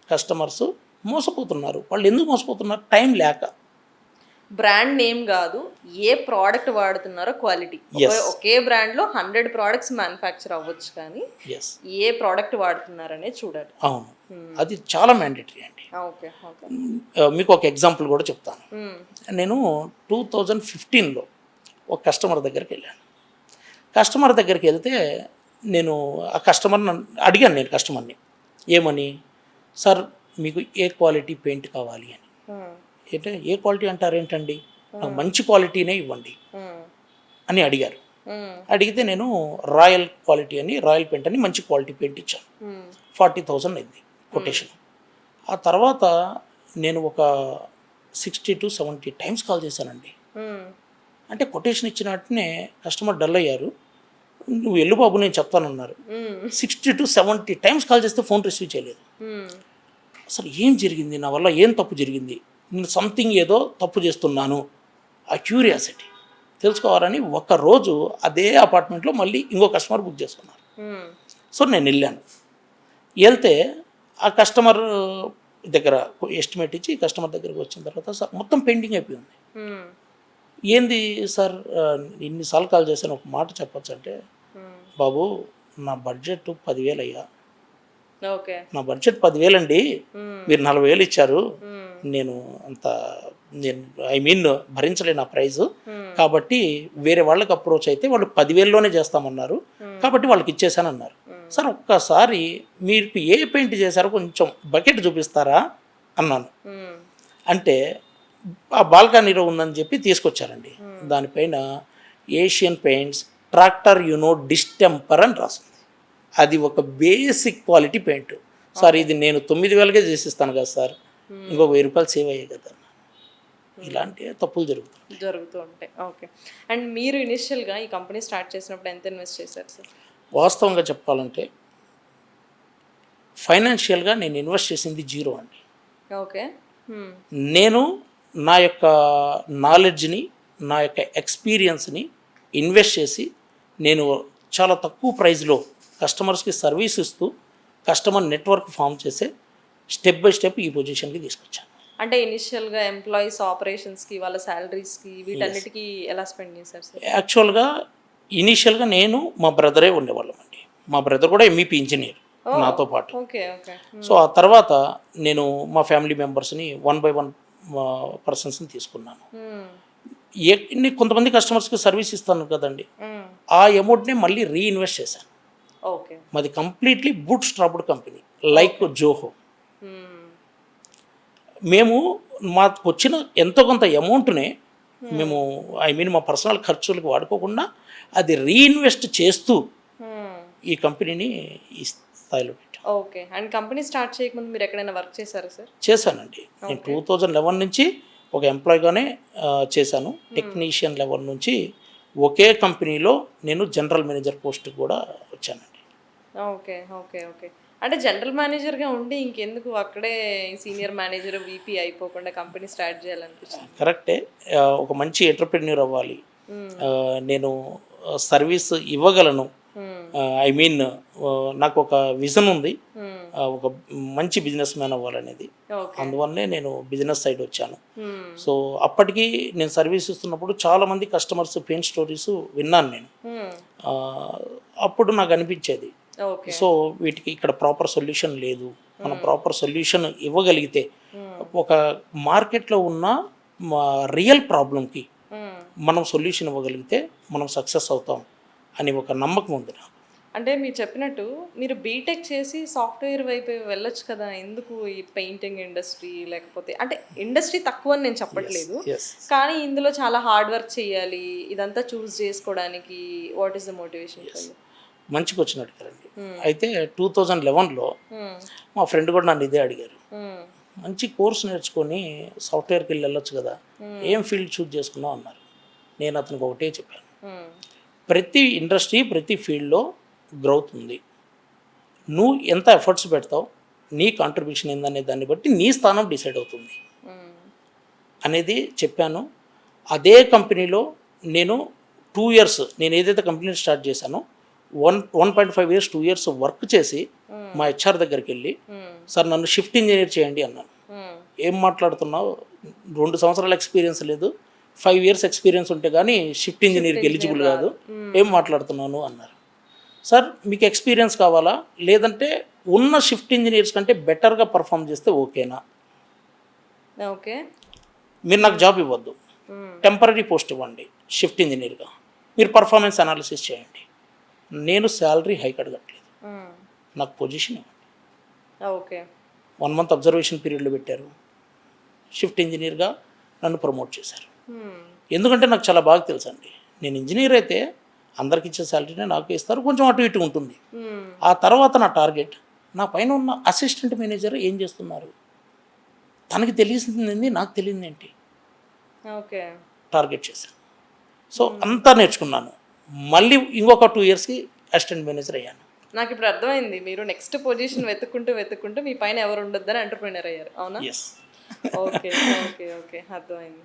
కస్టమర్స్ మోసపోతున్నారు. వాళ్ళు ఎందుకు మోసపోతున్నారు? టైం లేక. బ్రాండ్ నేమ్ గాదు. ఏ ప్రోడక్ట్ వాడుతున్నారో క్వాలిటీ. ఎస్ ఒకే బ్రాండ్‌లో 100 ప్రొడక్ట్స్ మ్యానుఫ్యాక్చర్ అవ్వచ్చు కానీ, ఎస్ ఏ ప్రోడక్ట్ వాడుతున్నారనేది చూడాలి. అవును, అది చాలా మ్యాండేటరీ అండి. ఓకే. ఓకే. మీకు ఒక ఎగ్జాంపుల్ కూడా చెప్తాను. హ్మ్. నేను 2015లో ఒక కస్టమర్ దగ్గరికి వెళ్ళాను. కస్టమర్ దగ్గరికి వెళ్తే నేను ఆ కస్టమర్ని అడిగాను, నేను కస్టమర్ని ఏమని, సార్ మీకు ఏ క్వాలిటీ పెయింట్ కావాలి అని. హ్మ్. అంటే ఏ క్వాలిటీ అంటారు ఏంటండి, నాకు మంచి క్వాలిటీనే ఇవ్వండి. హ్మ్. అని అడిగారు. అడిగితే నేను రాయల్ క్వాలిటీ అని, రాయల్ పెయింట్ అని మంచి క్వాలిటీ పెయింట్ ఇచ్చాను. 40,000 అయింది కొటేషన్. ఆ తర్వాత నేను ఒక 60 to 70 టైమ్స్ కాల్ చేశానండి. అంటే కొటేషన్ ఇచ్చిన వెంటనే కస్టమర్ డల్ అయ్యారు. నువ్వు వెళ్ళు బాబు నేను చెప్తానన్నారు. 60 to 70 టైమ్స్ కాల్ చేస్తే ఫోన్ రిసీవ్ చేయలేదు. అసలు ఏం జరిగింది, నా వల్ల ఏం తప్పు జరిగింది, నేను సంథింగ్ ఏదో తప్పు చేస్తున్నాను, ఆ క్యూరియాసిటీ తెలుసుకోవాలని ఒక్కరోజు అదే అపార్ట్మెంట్లో మళ్ళీ ఇంకో కస్టమర్ బుక్ చేసుకున్నారు. సో నేను వెళ్ళాను. వెళ్తే ఆ కస్టమర్ దగ్గర ఎస్టిమేట్ ఇచ్చి కస్టమర్ దగ్గరకు వచ్చిన తర్వాత సార్ మొత్తం పెయింటింగ్ అయిపోయింది. ఏంది సార్ ఇన్నిసార్లు కాల్ చేశాను, ఒక మాట చెప్పచ్చు అంటే, బాబు నా బడ్జెట్ 10,000 అయ్యా, నా బడ్జెట్ 10,000 అండి, మీరు 40,000 ఇచ్చారు, నేను భరించలేను ఆ ప్రైజు, కాబట్టి వేరే వాళ్ళకి అప్రోచ్ అయితే వాళ్ళు 10,000లోనే చేస్తామన్నారు, కాబట్టి వాళ్ళకి ఇచ్చేసాను అన్నారు. సార్ ఒక్కసారి మీరు ఏ పెయింట్ చేశారో కొంచెం బకెట్ చూపిస్తారా అన్నాను. అంటే ఆ బాల్కనీలో ఉందని చెప్పి తీసుకొచ్చారండి. దానిపైన ఏషియన్ పెయింట్స్ ట్రాక్టర్ డిస్టెంపర్ అని రాసింది. అది ఒక బేసిక్ క్వాలిటీ పెయింట్. సార్ ఇది నేను 9,000కే చేసిస్తాను కదా సార్, ఇంకొక 1,000 రూపాయలు సేవ్ అయ్యాయి కదా. ఇలాంటి తప్పులు జరుగుతూ ఉంటాయి. ఓకే. అండ్ మీరు ఇనిషియల్గా ఈ కంపెనీ స్టార్ట్ చేసినప్పుడు ఎంత ఇన్వెస్ట్ చేశారు సార్? వాస్తవంగా చెప్పాలంటే ఫైనాన్షియల్గా నేను ఇన్వెస్ట్ చేసింది 0 అండి. ఓకే. నేను నా యొక్క నాలెడ్జ్ని, నా యొక్క ఎక్స్పీరియన్స్ని ఇన్వెస్ట్ చేసి నేను చాలా తక్కువ ప్రైస్లో కస్టమర్స్కి సర్వీస్ ఇస్తూ కస్టమర్ నెట్వర్క్ ఫామ్ చేసే స్టెప్ బై స్టెప్ ఈ పొజిషన్కి తీసుకొచ్చాను. అంటే ఇనిషియల్గా ఎంప్లాయీస్ ఆపరేషన్స్కి, వాళ్ళ శాలరీస్కి, వీటన్నిటికీ ఎలా స్పెండ్ చేశారు సార్? యాక్చువల్గా ఇనీషియల్గా నేను మా బ్రదరే ఉండేవాళ్ళం అండి. మా బ్రదర్ కూడా MEP ఇంజనీర్ నాతో పాటు. సో ఆ తర్వాత నేను మా ఫ్యామిలీ మెంబర్స్ని 1 by 1 పర్సన్స్ని తీసుకున్నాను. కొంతమంది కస్టమర్స్కి సర్వీస్ ఇస్తాను కదండి, ఆ అమౌంట్ని మళ్ళీ రీఇన్వెస్ట్ చేశాను. మాది completely bootstrapped company like Zoho. మేము మాకు వచ్చిన ఎంతో కొంత అమౌంట్నే మేము మా పర్సనల్ ఖర్చులకు వాడుకోకుండా అది రీఇన్వెస్ట్ చేస్తూ ఈ కంపెనీని ఈ స్థాయిలో పెట్టాం. ఓకే. అండ్ కంపెనీ స్టార్ట్ చేయకముందు మీరు ఎక్కడైనా వర్క్ చేశారా సార్? చేశానండి. నేను 2011 నుంచి ఒక ఎంప్లాయీగానే చేశాను. టెక్నీషియన్ లెవెల్ నుంచి ఒకే కంపెనీలో నేను జనరల్ మేనేజర్ పోస్ట్ కూడా వచ్చానండి. ఓకే. ఓకే. ఓకే. అంటే జనరల్ మేనేజర్గా ఉండి ఇంకెందుకు అక్కడే సీనియర్ మేనేజర్, VP అయిపోకుండా కంపెనీ స్టార్ట్ చేయాలనిపించింది? కరెక్టే. ఒక మంచి ఎంటర్‌ప్రెన్యూర్ అవ్వాలి, నేను సర్వీస్ ఇవ్వగలను, నాకు ఒక విజన్ ఉంది, ఒక మంచి బిజినెస్ మ్యాన్ అవ్వాలనేది. అందువల్లనే నేను బిజినెస్ సైడ్ వచ్చాను. సో అప్పటికి నేను సర్వీస్ ఇస్తున్నప్పుడు చాలామంది కస్టమర్స్ పెయిన్ స్టోరీస్ విన్నాను నేను. అప్పుడు నాకు అనిపించేది, సో వీటికి ఇక్కడ ప్రాపర్ సొల్యూషన్ లేదు, మనం ప్రాపర్ సొల్యూషన్ ఇవ్వగలిగితే ఒక మార్కెట్లో ఉన్న రియల్ ప్రాబ్లంకి మనం సొల్యూషన్ ఇవ్వగలిగితే మనం సక్సెస్ అవుతాం అని ఒక నమ్మకం ఉంది నాకు. అంటే మీరు చెప్పినట్టు మీరు బీటెక్ చేసి సాఫ్ట్వేర్ వైపు వెళ్ళొచ్చు కదా, ఎందుకు ఈ పెయింటింగ్ ఇండస్ట్రీ? లేకపోతే అంటే ఇండస్ట్రీ తక్కువ అని నేను చెప్పట్లేదు, కానీ ఇందులో చాలా హార్డ్ వర్క్ చేయాలి, ఇదంతా చూస్ చేసుకోవడానికి వాట్ ఈస్ ద మోటివేషన్? మంచిగా వచ్చినట్టు కదండి. అయితే 2011లో మా ఫ్రెండ్ కూడా నన్ను ఇదే అడిగారు, మంచి కోర్స్ నేర్చుకొని సాఫ్ట్వేర్కి వెళ్ళొచ్చు కదా, ఏం ఫీల్డ్ చూస్ చేసుకున్నావు అన్నారు. నేను అతనికి ఒకటే చెప్పాను, ప్రతి ఇండస్ట్రీ ప్రతి ఫీల్డ్లో గ్రోత్ ఉంది, నువ్వు ఎంత ఎఫర్ట్స్ పెడతావు, నీ కాంట్రిబ్యూషన్ ఏందనే దాన్ని బట్టి నీ స్థానం డిసైడ్ అవుతుంది అనేది చెప్పాను. అదే కంపెనీలో నేను 2 years నేను ఏదైతే కంపెనీ స్టార్ట్ చేశానో 1.5 years 2 years వర్క్ చేసి మా HR దగ్గరికి వెళ్ళి, సార్ నన్ను షిఫ్ట్ ఇంజనీర్ చేయండి అన్నాను. ఏం మాట్లాడుతున్నావు, 2 సంవత్సరాల ఎక్స్పీరియన్స్ లేదు, 5 years ఎక్స్పీరియన్స్ ఉంటే కానీ షిఫ్ట్ ఇంజనీర్కి ఎలిజిబుల్ కాదు, ఏం మాట్లాడుతున్నాను అన్నారు. సార్ మీకు ఎక్స్పీరియన్స్ కావాలా, లేదంటే ఉన్న షిఫ్ట్ ఇంజనీర్స్ కంటే బెటర్గా పర్ఫామ్ చేస్తే ఓకేనా? ఓకే, మీరు నాకు జాబ్ ఇవ్వద్దు, టెంపరీ పోస్ట్ ఇవ్వండి షిఫ్ట్ ఇంజనీర్గా, మీరు పర్ఫార్మెన్స్ అనాలిసిస్ చేయండి, నేను శాలరీ హైక్ అడగట్లేదు, నాకు పొజిషన్ ఇవ్వండి. ఓకే. 1 month అబ్జర్వేషన్ పీరియడ్లో పెట్టారు, షిఫ్ట్ ఇంజనీర్గా నన్ను ప్రమోట్ చేశారు. ఎందుకంటే నాకు చాలా బాగా తెలుసు అండి, నేను ఇంజనీర్ అయితే అందరికి ఇచ్చే శాలరీనే నాకు ఇస్తారు, కొంచెం అటు ఇటు ఉంటుంది. ఆ తర్వాత నా టార్గెట్ నా పైన ఉన్న అసిస్టెంట్ మేనేజర్ ఏం చేస్తున్నారు, తనకి తెలిసింది నాకు తెలియదు ఏంటి, ఓకే, టార్గెట్ చేశాను. సో అంతా నేర్చుకున్నాను. మళ్ళీ ఇంకొక 2 ఇయర్స్కి అసిస్టెంట్ మేనేజర్ అయ్యాను. నాకు ఇప్పుడు అర్థమైంది, మీరు నెక్స్ట్ పొజిషన్ వెతుక్కుంటూ మీ పైన ఎవరు ఉండొద్దని ఎంటర్‌ప్రెన్యూర్ అయ్యారు, అవునా? ఎస్. ఓకే, ఓకే, ఓకే, అర్థమైంది.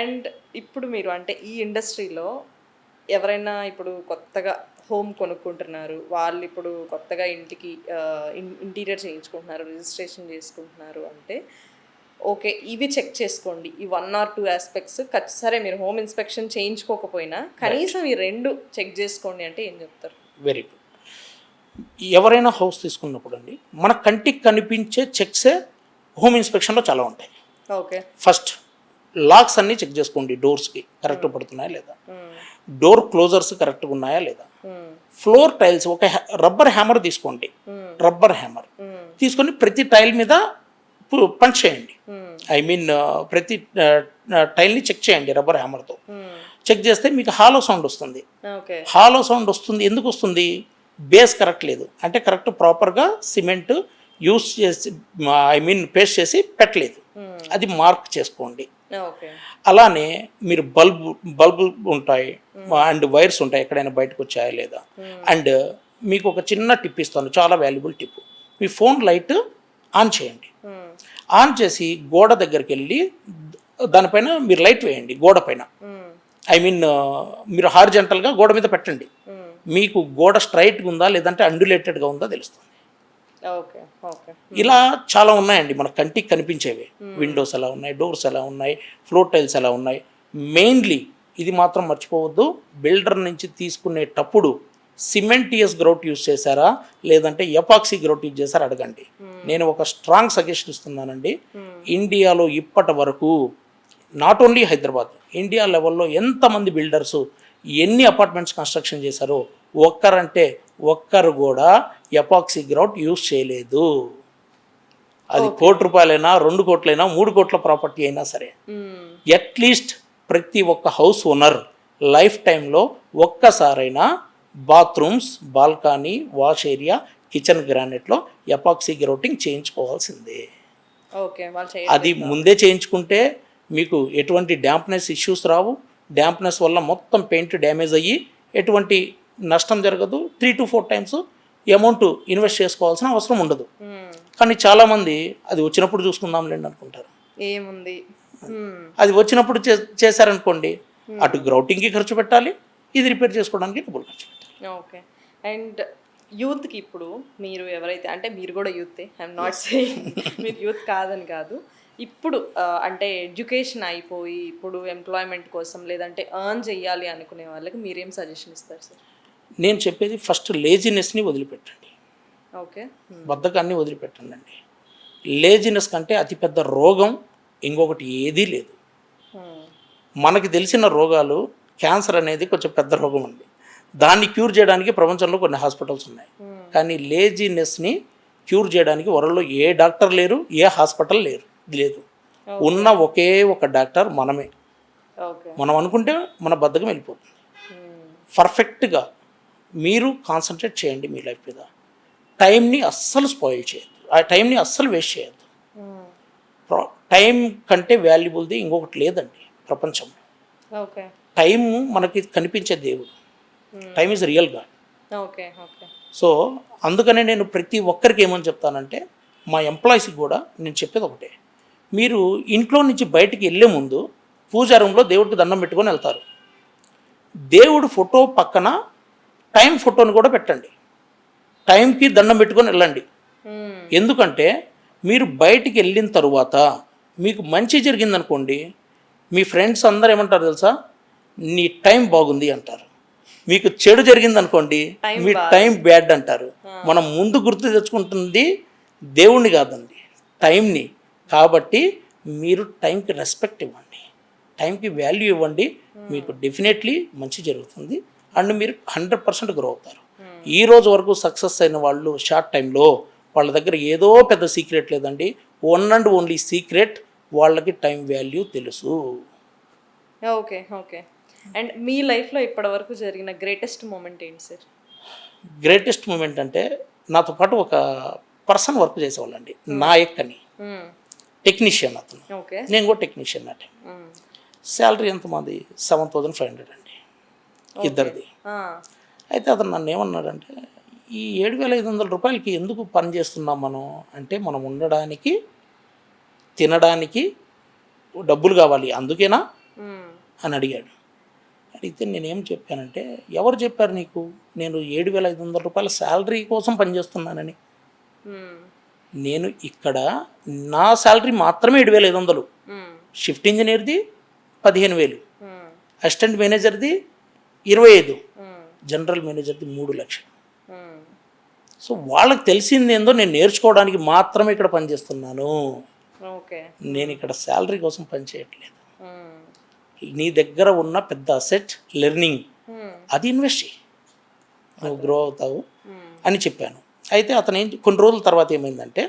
అండ్ ఇప్పుడు మీరు అంటే ఈ ఇండస్ట్రీలో ఎవరైనా ఇప్పుడు కొత్తగా హోమ్ కొనుక్కుంటున్నారు, వాళ్ళు ఇప్పుడు కొత్తగా ఇంటికి ఇంటీరియర్ చేయించుకుంటున్నారు, రిజిస్ట్రేషన్ చేసుకుంటున్నారు అంటే ఓకే, ఇవి చెక్ చేసుకోండి, ఈ 1 or 2 ఆస్పెక్ట్స్ సరే మీరు హోమ్ ఇన్స్పెక్షన్ చేయించుకోకపోయినా కనీసం ఈ 2 చెక్ చేసుకోండి అంటే ఏం చెప్తారు? Very good. ఎవరైనా హౌస్ తీసుకున్నప్పుడు అండి మన కంటికి కనిపించే చెక్సే హోమ్ ఇన్స్పెక్షన్లో చాలా ఉంటాయి. ఓకే, ఫస్ట్ లాక్స్ అన్నీ చెక్ చేసుకోండి, డోర్స్కి కరెక్ట్ పడుతున్నాయా లేదా, డోర్ క్లోజర్స్ కరెక్ట్గా ఉన్నాయా లేదా, ఫ్లోర్ టైల్స్ ఒక రబ్బర్ హ్యామర్ తీసుకోండి, రబ్బర్ హ్యామర్ తీసుకొని ప్రతి టైల్ మీద పంచ్ చేయండి. ఐ మీన్ ప్రతి టైల్ని చెక్ చేయండి రబ్బర్ హ్యామర్తో. చెక్ చేస్తే మీకు హాలో సౌండ్ వస్తుంది. హాలో సౌండ్ వస్తుంది, ఎందుకు వస్తుంది? బేస్ కరెక్ట్ లేదు అంటే, కరెక్ట్ ప్రాపర్గా సిమెంట్ యూస్ చేసి ఐ మీన్ పేస్ట్ చేసి పెట్టలేదు, అది మార్క్ చేసుకోండి. అలానే మీరు బల్బు ఉంటాయి అండ్ వైర్స్ ఉంటాయి, ఎక్కడైనా బయటకు వచ్చాయా లేదా. అండ్ మీకు ఒక చిన్న టిప్ ఇస్తాను, చాలా valuable tip. Me phone light on చేయండి, ఆన్ చేసి గోడ దగ్గరికి వెళ్ళి దానిపైన మీరు లైట్ వేయండి, గోడ పైన. ఐ మీన్ మీరు హారిజంటల్గా గోడ మీద పెట్టండి, మీకు గోడ స్ట్రైట్గా ఉందా లేదంటే అండ్యులేటెడ్గా ఉందా తెలుస్తుంది. ఇలా చాలా ఉన్నాయండి మన కంటికి కనిపించేవి. విండోస్ ఎలా ఉన్నాయి, డోర్స్ ఎలా ఉన్నాయి, ఫ్లోర్ టైల్స్ ఎలా ఉన్నాయి. మెయిన్లీ ఇది మాత్రం మర్చిపోవద్దు, బిల్డర్ నుంచి తీసుకునేటప్పుడు సిమెంటియస్ గ్రౌట్ యూజ్ చేశారా లేదంటే ఎపాక్సీ గ్రౌట్ యూజ్ చేశారా అడగండి. నేను ఒక స్ట్రాంగ్ సజెషన్ ఇస్తున్నానండి. ఇండియాలో ఇప్పటి వరకు నాట్ ఓన్లీ హైదరాబాద్, ఇండియా లెవెల్లో ఎంతమంది బిల్డర్స్ ఎన్ని అపార్ట్మెంట్స్ కన్స్ట్రక్షన్ చేశారో ఒక్కరు కూడా ఎపాక్సీ గ్రౌట్ యూజ్ చేయలేదు. అది ₹1,00,00,000 2 కోట్లైనా 3 కోట్ల ప్రాపర్టీ అయినా సరే, అట్లీస్ట్ ప్రతి ఒక్క హౌస్ ఓనర్ లైఫ్ టైంలో ఒక్కసారైనా bathrooms, balcony, wash area, kitchen గ్రానైట్లో ఎపాక్సీ గ్రౌటింగ్ చేయించుకోవాల్సిందే. అది ముందే చేయించుకుంటే మీకు ఎటువంటి డ్యాంప్నెస్ ఇష్యూస్ రావు. డ్యాంప్నెస్ వల్ల మొత్తం పెయింట్ డ్యామేజ్ అయ్యి ఎటువంటి నష్టం జరగదు. 3 to 4 టైమ్స్ అమౌంట్ ఇన్వెస్ట్ చేసుకోవాల్సిన అవసరం ఉండదు. కానీ చాలామంది అది వచ్చినప్పుడు చూసుకుందాంలేండి అనుకుంటారు. ఏముంది, అది వచ్చినప్పుడు చేశారనుకోండి, అటు గ్రౌటింగ్కి ఖర్చు పెట్టాలి, ఇది రిపేర్ చేసుకోవడానికి డబ్బులు ఖర్చు పెట్టాలి. ఓకే. అండ్ యూత్కి ఇప్పుడు మీరు ఎవరైతే అంటే మీరు కూడా యూతే, ఐఎమ్ నాట్ సేయింగ్ మీరు యూత్ కాదని కాదు, ఇప్పుడు అంటే ఎడ్యుకేషన్ అయిపోయి ఇప్పుడు ఎంప్లాయ్మెంట్ కోసం లేదంటే ఎర్న్ చెయ్యాలి అనుకునే వాళ్ళకి మీరేం సజెషన్ ఇస్తారు సార్? నేను చెప్పేది ఫస్ట్ లేజినెస్ని వదిలిపెట్టండి. ఓకే, బద్ధకాన్ని వదిలిపెట్టండి. లేజినెస్ కంటే అతిపెద్ద రోగం ఇంకొకటి ఏదీ లేదు. మనకి తెలిసిన రోగాలు, క్యాన్సర్ అనేది కొంచెం పెద్ద రోగం ఉంది, దాన్ని క్యూర్ చేయడానికి ప్రపంచంలో కొన్ని హాస్పిటల్స్ ఉన్నాయి. కానీ లేజినెస్ని క్యూర్ చేయడానికి వరల్డ్లో ఏ డాక్టర్ లేరు, ఏ హాస్పిటల్ లేదు. ఉన్న ఒకే ఒక డాక్టర్ మనమే. మనం అనుకుంటే మన బద్ధకం వెళ్ళిపోతుంది. పర్ఫెక్ట్గా మీరు కాన్సన్ట్రేట్ చేయండి మీ లైఫ్ మీద. టైంని అస్సలు స్పాయిల్ చేయొద్దు, ఆ టైంని అస్సలు వేస్ట్ చేయొద్దు. టైం కంటే వాల్యుబుల్ది ఇంకొకటి లేదండి ప్రపంచంలో. టైం మనకి కనిపించే దేవుడు, time is real God. So అందుకనే నేను ప్రతి ఒక్కరికి ఏమని చెప్తానంటే, మా ఎంప్లాయీస్కి కూడా నేను చెప్పేది ఒకటే, మీరు ఇంట్లో నుంచి బయటికి వెళ్ళే ముందు పూజా రూమ్లో దేవుడికి దండం పెట్టుకొని వెళ్తారు. దేవుడు ఫోటో పక్కన టైం ఫోటోని కూడా పెట్టండి, టైంకి దండం పెట్టుకొని వెళ్ళండి. ఎందుకంటే మీరు బయటికి వెళ్ళిన తరువాత మీకు మంచి జరిగిందనుకోండి, మీ ఫ్రెండ్స్ అందరూ ఏమంటారు తెలుసా, నీ టైం బాగుంది అంటారు. మీకు చెడు జరిగిందనుకోండి, మీ టైం బ్యాడ్ అంటారు. మనం ముందు గుర్తు తెచ్చుకుంటుంది దేవుణ్ణి కాదండి, టైంని. కాబట్టి మీరు టైంకి రెస్పెక్ట్ ఇవ్వండి, టైంకి వాల్యూ ఇవ్వండి, మీకు డెఫినెట్లీ మంచి జరుగుతుంది అండ్ మీరు 100% గ్రో అవుతారు. ఈ రోజు వరకు సక్సెస్ అయిన వాళ్ళు షార్ట్ టైంలో వాళ్ళ దగ్గర ఏదో పెద్ద సీక్రెట్ లేదండి. వన్ అండ్ ఓన్లీ సీక్రెట్, వాళ్ళకి టైం వాల్యూ తెలుసు. ఓకే. అండ్ మీ లైఫ్లో ఇప్పటివరకు జరిగిన గ్రేటెస్ట్ మూమెంట్ ఏంటి సార్? గ్రేటెస్ట్ మూమెంట్ అంటే నాతో పాటు ఒక పర్సన్ వర్క్ చేసేవాళ్ళండి, నాయక్ అని, టెక్నీషియన్ అతను. ఓకే. నేను కూడా టెక్నీషియన్ అంటే. శాలరీ ఎంతమంది 7,500 అండి ఇద్దరిది. అయితే అతను నన్ను ఏమన్నాడంటే, ఈ 7,500 రూపాయలకి ఎందుకు పని చేస్తున్నాం మనం అంటే, మనం ఉండడానికి తినడానికి డబ్బులు కావాలి అందుకేనా అని అడిగాడు. అడిగితే నేనేం చెప్పానంటే, ఎవరు చెప్పారు నీకు నేను 7,500 రూపాయల శాలరీ కోసం పనిచేస్తున్నానని? నేను ఇక్కడ నా శాలరీ మాత్రమే 7,500, షిఫ్ట్ ఇంజనీర్ది 15,000, అసిస్టెంట్ మేనేజర్ది 25, జనరల్ మేనేజర్ది 3 లక్షలు. సో వాళ్ళకి తెలిసింది ఏందో నేను నేర్చుకోవడానికి మాత్రమే ఇక్కడ పనిచేస్తున్నాను. నేను ఇక్కడ శాలరీ కోసం పనిచేయట్లేదు. నీ దగ్గర ఉన్న పెద్ద అసెట్ లెర్నింగ్, అది ఇన్వెస్ట్ చేయి, నువ్వు గ్రో అవుతావు అని చెప్పాను. అయితే అతను కొన్ని రోజుల తర్వాత ఏమైందంటే,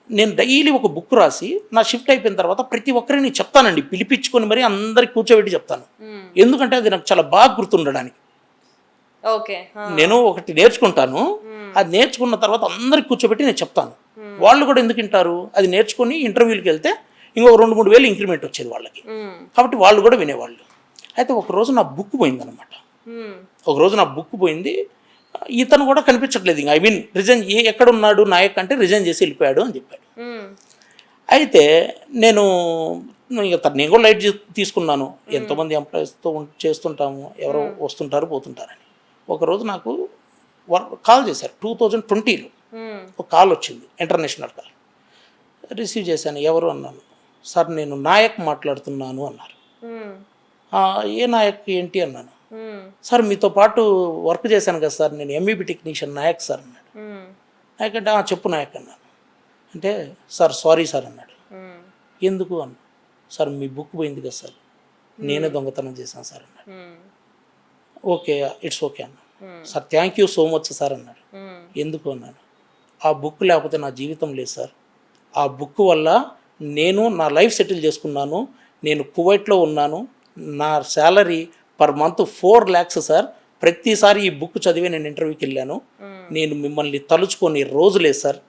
నేను డైలీ ఒక బుక్ రాసి నా షిఫ్ట్ అయిపోయిన తర్వాత ప్రతి ఒక్కరిని చెప్తానండి, పిలిపించుకొని మరి అందరికి కూర్చోబెట్టి చెప్తాను. ఎందుకంటే అది నాకు చాలా బాగా గుర్తుండడానికి. నేను ఒకటి నేర్చుకుంటాను, అది నేర్చుకున్న తర్వాత అందరికి కూర్చోబెట్టి నేను చెప్తాను. వాళ్ళు కూడా ఎందుకు వింటారు, అది నేర్చుకుని ఇంటర్వ్యూకి వెళ్తే ఇంకో 2-3 వేలు ఇంక్రిమెంట్ వచ్చేది వాళ్ళకి, కాబట్టి వాళ్ళు కూడా వినేవాళ్ళు. అయితే ఒకరోజు నా బుక్ పోయిందనమాట. ఒకరోజు నా బుక్ పోయింది, ఇతను కూడా కనిపించట్లేదు, ఇంకా ఐ మీన్ రిజైన్, ఎక్కడ ఉన్నాడు నాయక్ అంటే రిజైన్ చేసి వెళ్ళిపోయాడు అని చెప్పాడు. అయితే నేను కూడా లైట్ తీసుకున్నాను, ఎంతోమంది ఎంప్లాయీస్తో చేస్తుంటాము, ఎవరో వస్తుంటారు పోతుంటారని. ఒకరోజు నాకు కాల్ చేశారు 2020లో, ఒక కాల్ వచ్చింది, ఇంటర్నేషనల్ కాల్. రిసీవ్ చేశాను. ఎవరు అన్నాను. సార్ నేను నాయక్ మాట్లాడుతున్నాను అన్నారు. ఏ నాయక్ ఏంటి అన్నాను. సార్ మీతో పాటు వర్క్ చేశాను కదా సార్, నేను ఎంఈబి టెక్నీషియన్ నాయక్ సార్ అన్నాడు. నాయక్ అంటే చెప్పు నాయక్ అన్నాను. అంటే సార్ సారీ సార్ అన్నాడు. ఎందుకు అన్నా. సార్ మీ బుక్ పోయింది కదా సార్, నేనే దొంగతనం చేశాను సార్ అన్నాడు. ఓకే ఇట్స్ ఓకే అన్నా. Sir thank you so much sir అన్నాడు. ఎందుకు అన్నాను. ఆ బుక్ లేకపోతే నా జీవితం లేదు సార్, ఆ బుక్ వల్ల నేను నా లైఫ్ సెటిల్ చేసుకున్నాను, నేను కువైట్లో ఉన్నాను, నా salary per month 4 lakhs sir. ప్రతిసారి ఈ బుక్ చదివి నేను ఇంటర్వ్యూకి వెళ్ళాను, నేను మిమ్మల్ని తలుచుకొని రోజులే సార్,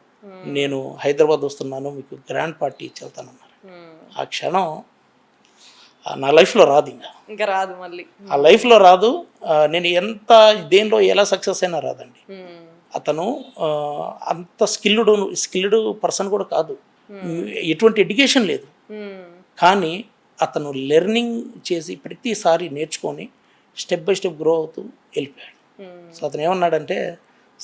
నేను హైదరాబాద్ వస్తున్నాను, మీకు గ్రాండ్ పార్టీ ఇచ్చి వెళ్తానన్నారు. ఆ క్షణం నా లైఫ్లో రాదు, ఇంకా రాదు, మళ్ళీ ఆ లైఫ్లో రాదు. నేను ఎంత దేనిలో ఎలా సక్సెస్ అయినా రాదండి. అతను అంత స్కిల్డ్ పర్సన్ కూడా కాదు, ఎటువంటి ఎడ్యుకేషన్ లేదు, కానీ అతను లెర్నింగ్ చేసి ప్రతిసారి నేర్చుకొని స్టెప్ బై స్టెప్ గ్రో అవుతూ వెళ్ళిపోయాడు. సో అతను ఏమన్నాడంటే,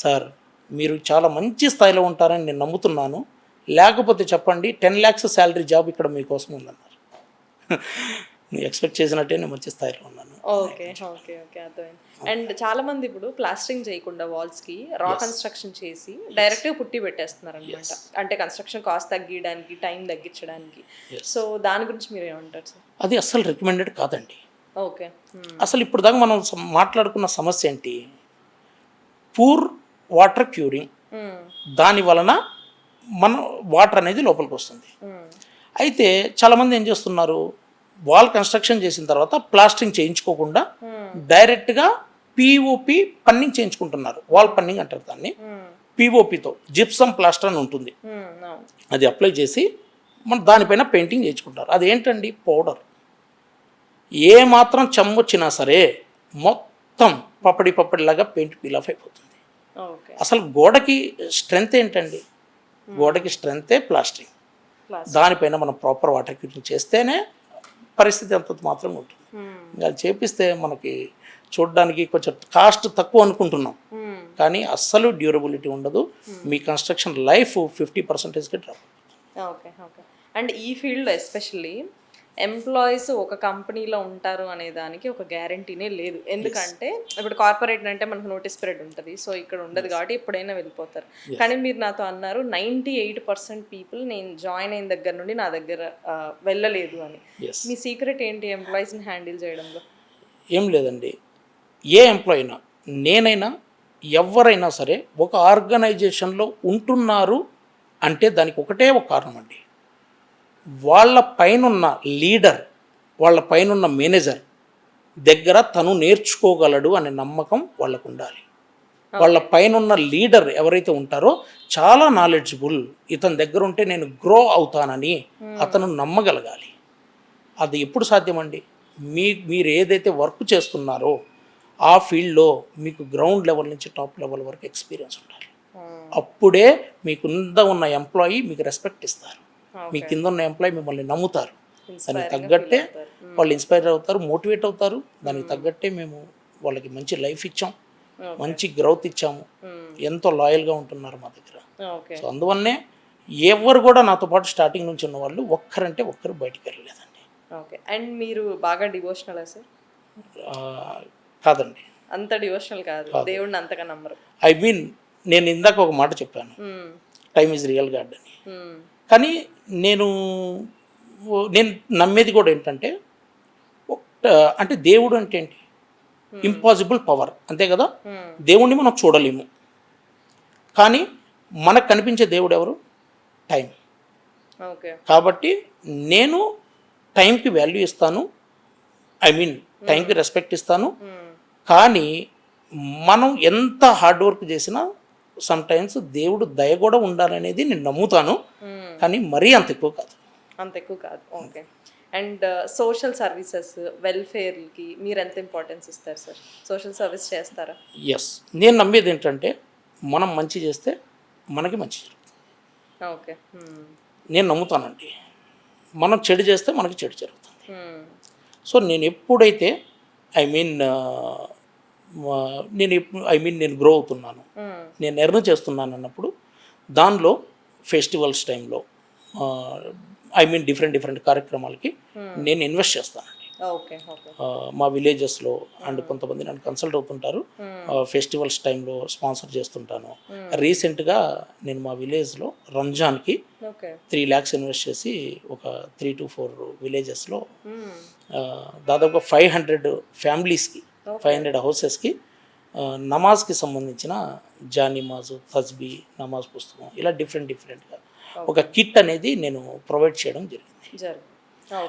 సార్ మీరు చాలా మంచి స్థాయిలో ఉంటారని నేను నమ్ముతున్నాను, లేకపోతే చెప్పండి 10 lakhs శాలరీ జాబ్ ఇక్కడ మీకోసం ఉందన్నారు. నువ్వు ఎక్స్పెక్ట్ చేసినట్టే నేను మంచి స్థాయిలో ఉన్నాను. ఓకే ఓకే ఓకే అర్థమైంది. అండ్ చాలా మంది ఇప్పుడు ప్లాస్టరింగ్ చేయకుండా వాల్స్కి రా కన్స్ట్రక్షన్ చేసి డైరెక్ట్గా పుట్టి పెట్టేస్తున్నారు అనమాట, అంటే కన్స్ట్రక్షన్ కాస్ట్ తగ్గించడానికి, టైం తగ్గించడానికి. సో దాని గురించి మీరు ఏమంటారు సార్? అది అస్సలు రికమెండెడ్ కాదండి. ఓకే. అసలు ఇప్పుడు దాకా మనం మాట్లాడుకున్న సమస్య ఏంటి, పూర్ వాటర్ క్యూరింగ్, దాని వలన మన వాటర్ అనేది లోపలికి వస్తుంది. అయితే చాలామంది ఏం చేస్తున్నారు, వాల్ కన్స్ట్రక్షన్ చేసిన తర్వాత ప్లాస్టరింగ్ చేయించుకోకుండా డైరెక్ట్గా పిఓపి పన్నింగ్ చేయించుకుంటున్నారు. వాల్ పన్నింగ్ అంటారు దాన్ని. పిఓపితో జిప్సమ్ ప్లాస్టర్ అని ఉంటుంది, అది అప్లై చేసి మన దానిపైన పెయింటింగ్ చేయించుకుంటారు. అదేంటండి, పౌడర్. ఏ మాత్రం చెమ్మొచ్చినా సరే మొత్తం పప్పడిలాగా పెయింట్ పీల్ ఆఫ్ అయిపోతుంది. అసలు గోడకి స్ట్రెంగ్త్ ఏంటండి, గోడకి స్ట్రెంగ్తే ప్లాస్టరింగ్. దానిపైన మనం ప్రాపర్ వాటర్ క్యూరింగ్ చేస్తేనే పరిస్థితి అంత మాత్రం ఉంటుంది. అది చేపిస్తే మనకి చూడడానికి కొంచెం కాస్ట్ తక్కువ అనుకుంటున్నాం, కానీ అస్సలు డ్యూరబిలిటీ ఉండదు. మీ కన్స్ట్రక్షన్ లైఫ్ 50%కి డ్రాప్. Okay okay. అండ్ ఈ ఫీల్డ్లో ఎస్పెషల్లీ ఎంప్లాయీస్ ఒక కంపెనీలో ఉంటారు అనే దానికి ఒక గ్యారంటీనే లేదు. ఎందుకంటే ఇప్పుడు కార్పొరేట్ అంటే మనకు నోటీస్ పీరియడ్ ఉంటుంది, సో ఇక్కడ ఉండదు కాబట్టి ఎప్పుడైనా వెళ్ళిపోతారు. కానీ మీరు నాతో అన్నారు 98% పీపుల్ నేను జాయిన్ అయిన దగ్గర నుండి నా దగ్గర వెళ్ళలేదు అని. మీ సీక్రెట్ ఏంటి ఎంప్లాయీస్ని హ్యాండిల్ చేయడంలో? ఏం లేదండి, ఏ ఎంప్లాయీ అయినా, నేనైనా, ఎవరైనా సరే ఒక ఆర్గనైజేషన్లో ఉంటున్నారు అంటే దానికి ఒకటే ఒక కారణం అండి, వాళ్ళ పైనున్న లీడర్, వాళ్ళ పైనున్న మేనేజర్ దగ్గర తను నేర్చుకోగలడు అనే నమ్మకం వాళ్ళకు ఉండాలి. వాళ్ళ పైన ఉన్న లీడర్ ఎవరైతే ఉంటారో చాలా నాలెడ్జబుల్, ఇతని దగ్గర ఉంటే నేను గ్రో అవుతానని అతను నమ్మగలగాలి. అది ఎప్పుడు సాధ్యమండి? మీరు ఏదైతే వర్క్ చేస్తున్నారో ఆ ఫీల్డ్లో మీకు గ్రౌండ్ లెవెల్ నుంచి టాప్ లెవెల్ వరకు ఎక్స్పీరియన్స్ ఉండాలి. అప్పుడే మీ కింద ఉన్న ఎంప్లాయీ మీకు రెస్పెక్ట్ ఇస్తారు, మీ కింద ఉన్న ఎంప్లాయీ మిమ్మల్ని నమ్ముతారు. దానికి తగ్గట్టే వాళ్ళు ఇన్స్పైర్ అవుతారు, మోటివేట్ అవుతారు. దానికి తగ్గట్టే మేము వాళ్ళకి మంచి లైఫ్ ఇచ్చాం, మంచి గ్రోత్ ఇచ్చాము, ఎంతో లాయల్గా ఉంటున్నారు మా దగ్గర. సో అందువల్లనే ఎవరు కూడా నాతో పాటు స్టార్టింగ్ నుంచి ఉన్న వాళ్ళు ఒక్కరంటే ఒక్కరు బయటికి వెళ్ళలేదండి. ఓకే. అండ్ మీరు బాగా డివోషనలా సార్? కాదండి, అంత డివోషనల్ కాదు, దేవుడిని అంతగా నమ్మరు. ఐ మీన్ నేను ఇందాక ఒక మాట చెప్పాను, టైమ్ ఈజ్ రియల్ గాడ్ అని. కానీ నేను నమ్మేది కూడా ఏంటంటే, అంటే దేవుడు అంటే ఏంటి? ఇంపాసిబుల్ పవర్, అంతే కదా. దేవుణ్ణి మనం చూడలేము, కానీ మనకు కనిపించే దేవుడు ఎవరు? టైం. ఓకే. కాబట్టి నేను టైంకి వాల్యూ ఇస్తాను, ఐ మీన్ టైంకి రెస్పెక్ట్ ఇస్తాను. కానీ మనం ఎంత హార్డ్ వర్క్ చేసినా సమ్ టైమ్స్ దేవుడు దయ కూడా ఉండాలనేది నేను నమ్ముతాను, కానీ మరీ అంత ఎక్కువ కాదు. అంత ఎక్కువ కాదు. ఓకే. అండ్ సోషల్ సర్వీసెస్, వెల్ఫేర్కి మీరు ఎంత ఇంపార్టెన్స్ ఇస్తారు సార్? సోషల్ సర్వీస్ చేస్తారా? ఎస్, నేను నమ్మేది ఏంటంటే మనం మంచి చేస్తే మనకి మంచి జరుగుతుంది. ఓకే. నేను నమ్ముతానండి, మనం చెడు చేస్తే మనకి చెడు జరుగుతుంది. సో నేను ఎప్పుడైతే నేను గ్రో అవుతున్నాను, నేను ఎర్న్ చేస్తున్నాను అన్నప్పుడు దానిలో ఫెస్టివల్స్ టైంలో డిఫరెంట్ కార్యక్రమాలకి నేను ఇన్వెస్ట్ చేస్తానండి. మా విలేజెస్లో అండ్ కొంతమంది నన్ను కన్సల్ట్ అవుతుంటారు, ఫెస్టివల్స్ టైంలో స్పాన్సర్ చేస్తుంటాను. రీసెంట్గా నేను మా విలేజ్లో రంజాన్కి 3 lakhs ఇన్వెస్ట్ చేసి ఒక 3 to 4 విలేజెస్లో దాదాపుగా 500 ఫ్యామిలీస్కి, 500 హౌసెస్కి నమాజ్కి సంబంధించిన జానిమాజు, తస్బీ, నమాజ్ పుస్తకం, ఇలా డిఫరెంట్గా ఒక కిట్ అనేది నేను ప్రొవైడ్ చేయడం జరిగింది.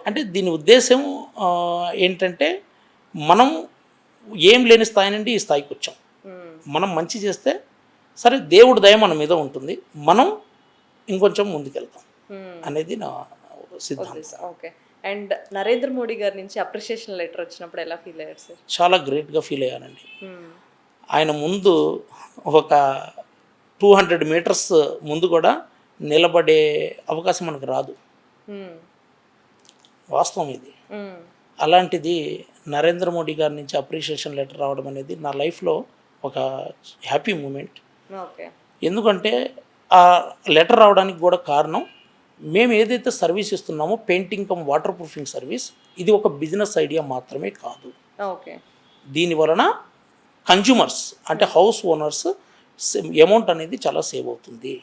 అంటే దీని ఉద్దేశం ఏంటంటే, మనం ఏం లేని స్థాయి నుండి ఈ స్థాయికి వచ్చాం. మనం మంచి చేస్తే సరే, దేవుడి దయ మన మీద ఉంటుంది, మనం ఇంకొంచెం ముందుకెళ్తాం అనేది నా సిద్ధాంతం. ఓకే. అండ్ నరేంద్ర మోడీ గారి నుంచి అప్రిషియేషన్ లెటర్ వచ్చినప్పుడు ఎలా ఫీల్ అయ్యారు సార్? చాలా గ్రేట్గా ఫీల్ అయ్యానండి. ఆయన ముందు ఒక 200 meters ముందు కూడా నిలబడే అవకాశం మనకు రాదు, వాస్తవం ఇది. అలాంటిది నరేంద్ర మోడీ గారి నుంచి అప్రిషియేషన్ లెటర్ రావడం అనేది నా లైఫ్లో ఒక హ్యాపీ మూమెంట్. ఎందుకంటే ఆ లెటర్ రావడానికి కూడా కారణం, మేము ఏదైతే సర్వీస్ ఇస్తున్నామో painting cum water proofing service, ఇది ఒక బిజినెస్ ఐడియా మాత్రమే కాదు. దీని వలన కన్జ్యూమర్స్ అంటే హౌస్ ఓనర్స్ అమౌంట్ అనేది చాలా సేవ్ అవుతుంది,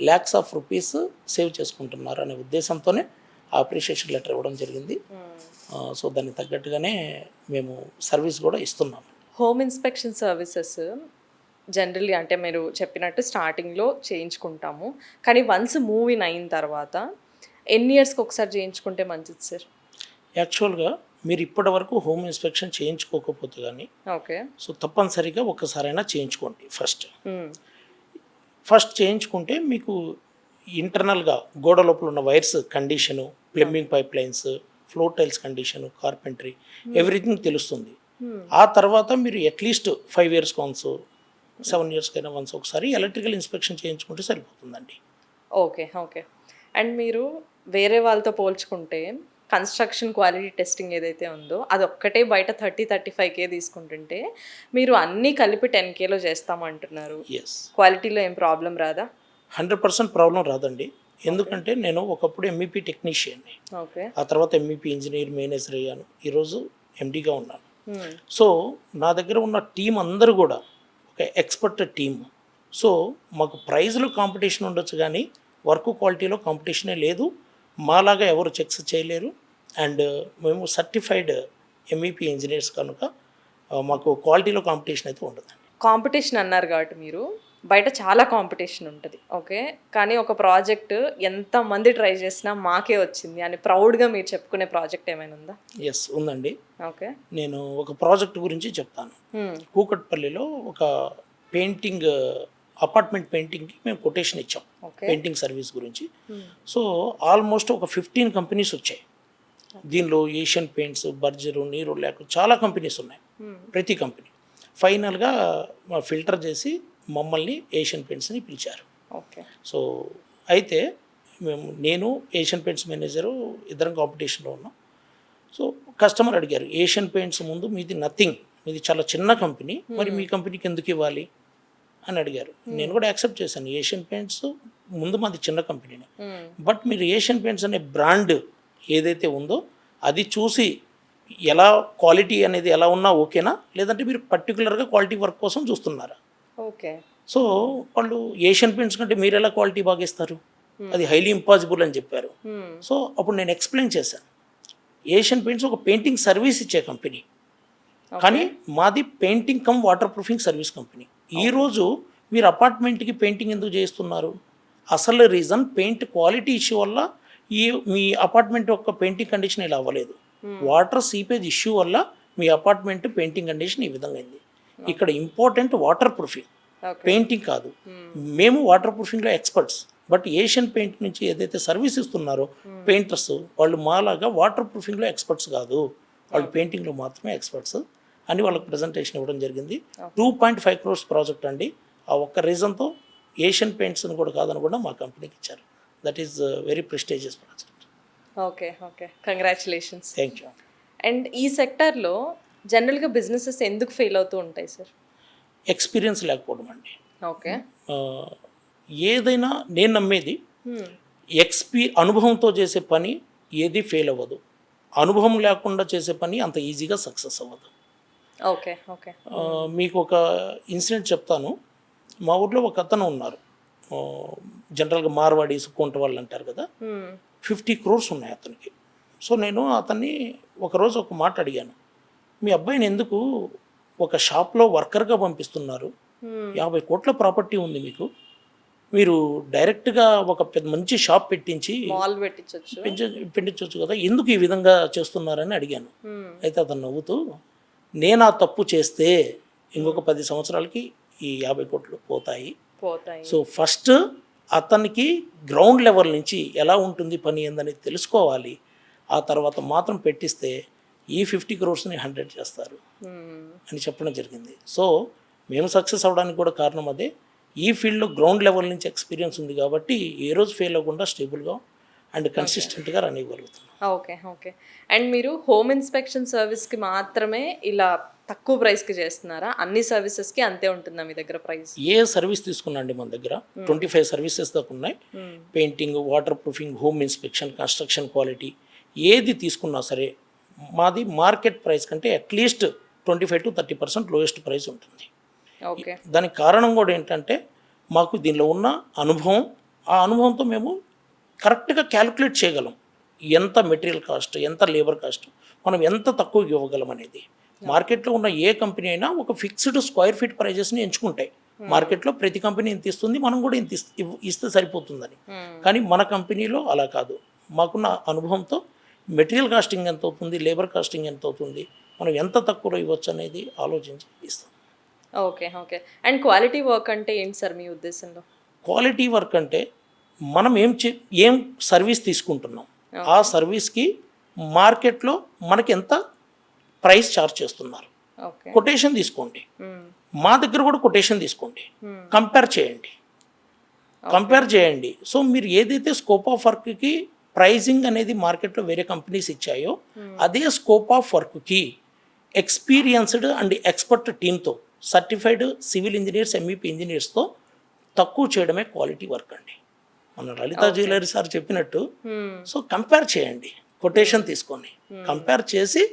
lakhs of rupees సేవ్ చేసుకుంటున్నారు అనే ఉద్దేశంతోనే అప్రిషియేషన్ లెటర్ ఇవ్వడం జరిగింది. సో దానికి తగ్గట్టుగానే మేము సర్వీస్ కూడా ఇస్తున్నాము. హోమ్ ఇన్స్పెక్షన్ సర్వీసెస్ జనరల్లీ అంటే మీరు చెప్పినట్టు స్టార్టింగ్లో చేయించుకుంటాము, కానీ వన్స్ మూవ్ ఇన్ అయిన తర్వాత ఎన్ని ఇయర్స్కి ఒకసారి చేయించుకుంటే మంచిది సార్? యాక్చువల్గా మీరు ఇప్పటి వరకు హోమ్ ఇన్స్పెక్షన్ చేయించుకోకపోతే కానీ సో తప్పనిసరిగా ఒక్కసారైనా చేయించుకోండి. ఫస్ట్ చేయించుకుంటే మీకు ఇంటర్నల్గా గోడ లోపల ఉన్న wires condition, plumbing pipe lines, floor tiles condition, carpentry, everything తెలుస్తుంది. ఆ తర్వాత మీరు at least 5 years once, 7 years once ఒకసారి ఎలక్ట్రికల్ ఇన్స్పెక్షన్ చేయించుకుంటే సరిపోతుందండి. ఓకే. అండ్ మీరు వేరే వాళ్ళతో పోల్చుకుంటే కన్స్ట్రక్షన్ క్వాలిటీ టెస్టింగ్ ఏదైతే ఉందో అది ఒక్కటే బయట 30-35K తీసుకుంటుంటే మీరు అన్నీ కలిపి 10Kలో చేస్తామంటున్నారు. క్వాలిటీలో ఏం ప్రాబ్లం రాదా? 100% ప్రాబ్లం రాదండి. ఎందుకంటే నేను ఒకప్పుడు MEP టెక్నీషియన్ని, ఆ తర్వాత MEP ఇంజనీర్, మేనేజర్ అయ్యాను, ఈరోజు MDగా ఉన్నాను. సో నా దగ్గర ఉన్న టీం అందరూ కూడా ఒక ఎక్స్పర్ట్ టీమ్. సో మాకు ప్రైజ్లో కాంపిటీషన్ ఉండొచ్చు, కానీ వర్క్ క్వాలిటీలో కాంపిటీషనే లేదు. మాలాగా ఎవరు చెక్స్ చేయలేరు. అండ్ మేము సర్టిఫైడ్ MEP ఇంజనీర్స్ కనుక మాకు క్వాలిటీలో కాంపిటీషన్ అయితే ఉండదండి. కాంపిటీషన్ అన్నారు కాబట్టి మీరు బయట చాలా కాంపిటీషన్ ఉంటుంది, ఓకే, కానీ ఒక ప్రాజెక్ట్ ఎంతమంది ట్రై చేసినా మాకే వచ్చింది అని ప్రౌడ్గా మీరు చెప్పుకునే ప్రాజెక్ట్ ఏమైనా ఉందా? ఎస్, ఉందండి. ఓకే. నేను ఒక ప్రాజెక్ట్ గురించి చెప్తాను. కూకట్పల్లిలో ఒక పెయింటింగ్, అపార్ట్మెంట్ పెయింటింగ్కి మేము కొటేషన్ ఇచ్చాం, పెయింటింగ్ సర్వీస్ గురించి. సో ఆల్మోస్ట్ ఒక 15 కంపెనీస్ వచ్చాయి. దీనిలో ఏషియన్ పెయింట్స్, బర్జరు, నీరు లేక చాలా కంపెనీస్ ఉన్నాయి. ప్రతి కంపెనీ ఫైనల్గా ఫిల్టర్ చేసి మమ్మల్ని ఏషియన్ పెయింట్స్ని పిలిచారు. ఓకే. సో అయితే నేను ఏషియన్ పెయింట్స్ మేనేజరు ఇద్దరం కాంపిటీషన్లో ఉన్నాం. సో కస్టమర్ అడిగారు, ఏషియన్ పెయింట్స్ ముందు మీది నథింగ్, మీది చాలా చిన్న కంపెనీ, మరి మీ కంపెనీకి ఎందుకు ఇవ్వాలి అని అడిగారు. నేను కూడా యాక్సెప్ట్ చేశాను, ఏషియన్ పెయింట్స్ ముందు మాది చిన్న కంపెనీనే, బట్ మీరు ఏషియన్ పెయింట్స్ అనే బ్రాండ్ ఏదైతే ఉందో అది చూసి ఎలా క్వాలిటీ అనేది ఎలా ఉన్నా ఓకేనా, లేదంటే మీరు పర్టికులర్గా క్వాలిటీ వర్క్ కోసం చూస్తున్నారా? ఓకే. సో వాళ్ళు ఏషియన్ పెయింట్స్ కంటే మీరు ఎలా క్వాలిటీ బాగా ఇస్తారు, అది హైలీ ఇంపాసిబుల్ అని చెప్పారు. సో అప్పుడు నేను ఎక్స్ప్లెయిన్ చేశాను, ఏషియన్ పెయింట్స్ ఒక పెయింటింగ్ సర్వీస్ ఇచ్చే కంపెనీ, కానీ మాది painting cum water proofing service company. ఈరోజు మీరు అపార్ట్మెంట్కి పెయింటింగ్ ఎందుకు చేస్తున్నారు? అసలు రీజన్ పెయింట్ క్వాలిటీ ఇష్యూ వల్ల మీ అపార్ట్మెంట్ యొక్క పెయింటింగ్ కండిషన్ ఇలా అవ్వలేదు. వాటర్ సీపేజ్ ఇష్యూ వల్ల మీ అపార్ట్మెంట్ పెయింటింగ్ కండిషన్ ఈ విధంగా అయింది. ఇక్కడ ఇంపార్టెంట్ వాటర్ ప్రూఫింగ్, పెయింటింగ్ కాదు. మేము వాటర్ ప్రూఫింగ్లో ఎక్స్పర్ట్స్, బట్ ఏషియన్ పెయింట్ నుంచి ఏదైతే సర్వీస్ ఇస్తున్నారో పెయింటర్స్, వాళ్ళు మాలాగా వాటర్ ప్రూఫింగ్లో ఎక్స్పర్ట్స్ కాదు, వాళ్ళు పెయింటింగ్లో మాత్రమే ఎక్స్పర్ట్స్ అని వాళ్ళకి ప్రజెంటేషన్ ఇవ్వడం జరిగింది. 2.5 crores ప్రాజెక్ట్ అండి. ఆ ఒక్క రీజన్తో ఏషియన్ పెయింట్స్ని కూడా కాదని కూడా మా కంపెనీకి ఇచ్చారు. That is very prestigious project. Okay. Okay, congratulations. Thank you. And ఈ సెక్టార్లో జనరల్గా బిజినెసెస్ ఎందుకు ఫెయిల్ అవుతూ ఉంటాయి సార్? ఎక్స్పీరియన్స్ లేకపోవడం అండి. ఓకే. ఏదైనా నేను నమ్మేది, అనుభవంతో చేసే పని ఏది ఫెయిల్ అవ్వదు, అనుభవం లేకుండా చేసే పని అంత ఈజీగా సక్సెస్ అవ్వదు. ఓకే. ఓకే. మీకు ఒక ఇన్సిడెంట్ చెప్తాను. మా ఊర్లో ఒక అతను ఉన్నారు, జనరల్గా మార్వాడీస్, కొంట వాళ్ళు అంటారు కదా, 50 crores ఉన్నాయి అతనికి. సో నేను అతన్ని ఒకరోజు ఒక మాట అడిగాను, మీ అబ్బాయిని ఎందుకు ఒక షాప్లో వర్కర్గా పంపిస్తున్నారు? 50 కోట్ల ప్రాపర్టీ ఉంది మీకు, మీరు డైరెక్ట్గా ఒక పెద్ద మంచి షాప్ పెట్టించి పెట్టించవచ్చు కదా, ఎందుకు ఈ విధంగా చేస్తున్నారని అడిగాను. అయితే అతను నవ్వుతూ, నేను ఆ తప్పు చేస్తే ఇంకొక 10 సంవత్సరాలకి ఈ 50 కోట్లు పోతాయి. సో ఫస్ట్ అతనికి గ్రౌండ్ లెవెల్ నుంచి ఎలా ఉంటుంది పని ఏందని తెలుసుకోవాలి, ఆ తర్వాత మాత్రం పెట్టిస్తే ఈ 50 crores-ని 100 చేస్తారు అని చెప్పడం జరిగింది. సో మేము సక్సెస్ అవ్వడానికి కూడా కారణం అదే. ఈ ఫీల్డ్లో గ్రౌండ్ లెవెల్ నుంచి ఎక్స్పీరియన్స్ ఉంది కాబట్టి ఏ రోజు ఫెయిల్ అవ్వకుండా స్టేబుల్గా అండ్ కన్సిస్టెంట్గా రన్ అవ్వగలుగుతున్నాం. ఓకే. ఓకే. అండ్ మీరు హోమ్ ఇన్స్పెక్షన్ సర్వీస్కి మాత్రమే ఇలా తక్కువ ప్రైస్కి చేస్తున్నారా? అన్ని సర్వీసెస్కి అంతే ఉంటుందా మీ దగ్గర ప్రైస్? ఏ సర్వీస్ తీసుకున్నా అండి మన దగ్గర 25 సర్వీసెస్ దాకా ఉన్నాయి. Painting, water proofing, home inspection, construction quality ఏది తీసుకున్నా సరే మాది మార్కెట్ ప్రైస్ కంటే అట్లీస్ట్ 25 to 30% లోయెస్ట్ ప్రైస్ ఉంటుంది. ఓకే. దానికి కారణం కూడా ఏంటంటే మాకు దీనిలో ఉన్న అనుభవం, ఆ అనుభవంతో మేము కరెక్ట్గా క్యాలిక్యులేట్ చేయగలం ఎంత మెటీరియల్ కాస్ట్, ఎంత లేబర్ కాస్ట్, మనం ఎంత తక్కువ ఇవ్వగలం అనేది. మార్కెట్లో ఉన్న ఏ కంపెనీ అయినా ఒక ఫిక్స్డ్ స్క్వేర్ ఫీట్ ప్రైజెస్ని ఎంచుకుంటాయి. మార్కెట్లో ప్రతి కంపెనీ ఇంత ఇస్తుంది, మనం కూడా ఇంత ఇస్తే సరిపోతుందని. కానీ మన కంపెనీలో అలా కాదు. మాకున్న అనుభవంతో మెటీరియల్ కాస్టింగ్ ఎంత అవుతుంది, లేబర్ కాస్టింగ్ ఎంత అవుతుంది, మనం ఎంత తక్కువలో ఇవ్వచ్చు అనేది ఆలోచించి ఇస్తాం. Okay. Okay. And quality work అంటే ఏంటి సార్ మీ ఉద్దేశంలో? క్వాలిటీ వర్క్ అంటే మనం ఏం సర్వీస్ తీసుకుంటున్నాం, ఆ సర్వీస్కి మార్కెట్లో మనకి ఎంత ప్రైస్ చార్జ్ చేస్తున్నారు, కొటేషన్ తీసుకోండి. మా దగ్గర కూడా కొటేషన్ తీసుకోండి, కంపేర్ చేయండి. సో మీరు ఏదైతే స్కోప్ ఆఫ్ వర్క్కి ప్రైజింగ్ అనేది మార్కెట్లో వేరే కంపెనీస్ ఇచ్చాయో అదే స్కోప్ ఆఫ్ వర్క్కి ఎక్స్పీరియన్స్డ్ అండ్ ఎక్స్పర్ట్ టీమ్తో, సర్టిఫైడ్ సివిల్ ఇంజనీర్స్, MEP ఇంజనీర్స్తో తక్కువ చేయడమే క్వాలిటీ వర్క్ అండి. మన లలితా జ్యువెలరీ సార్ చెప్పినట్టు, సో కంపేర్ చేయండి, కొటేషన్ తీసుకొని కంపేర్ చేసి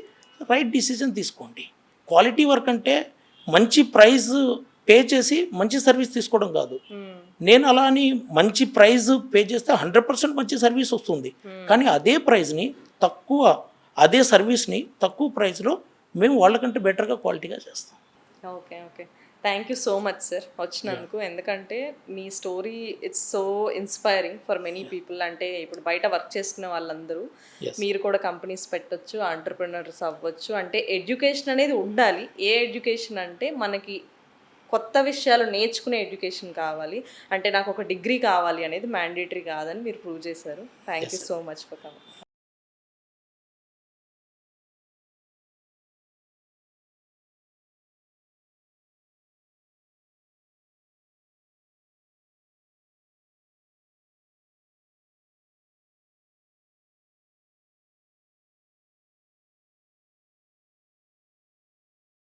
రైట్ డిసిజన్ తీసుకోండి. క్వాలిటీ వర్క్ అంటే మంచి ప్రైస్ పే చేసి మంచి సర్వీస్ తీసుకోవడం కాదు. నేను అలా అని మంచి ప్రైస్ పే చేస్తే 100% మంచి సర్వీస్ వస్తుంది, కానీ అదే ప్రైస్ని అదే సర్వీస్ని తక్కువ ప్రైస్లో మేము వాళ్ళకంటే బెటర్గా క్వాలిటీగా చేస్తాం. Okay. Okay. Thank you so much sir వచ్చినందుకు. ఎందుకంటే మీ story it's so inspiring for many people. అంటే ఇప్పుడు బయట వర్క్ చేసుకునే వాళ్ళందరూ Yes. మీరు కూడా కంపెనీస్ పెట్టొచ్చు, ఆంటర్‌ప్రెన్యూర్స్ అవ్వచ్చు. అంటే ఎడ్యుకేషన్ అనేది ఉండాలి. ఏ ఎడ్యుకేషన్ అంటే మనకి కొత్త విషయాలు నేర్చుకునే ఎడ్యుకేషన్ కావాలి. అంటే నాకు ఒక డిగ్రీ కావాలి అనేది మ్యాండేటరీ కాదని మీరు ప్రూవ్ చేశారు. Thank you so much for coming.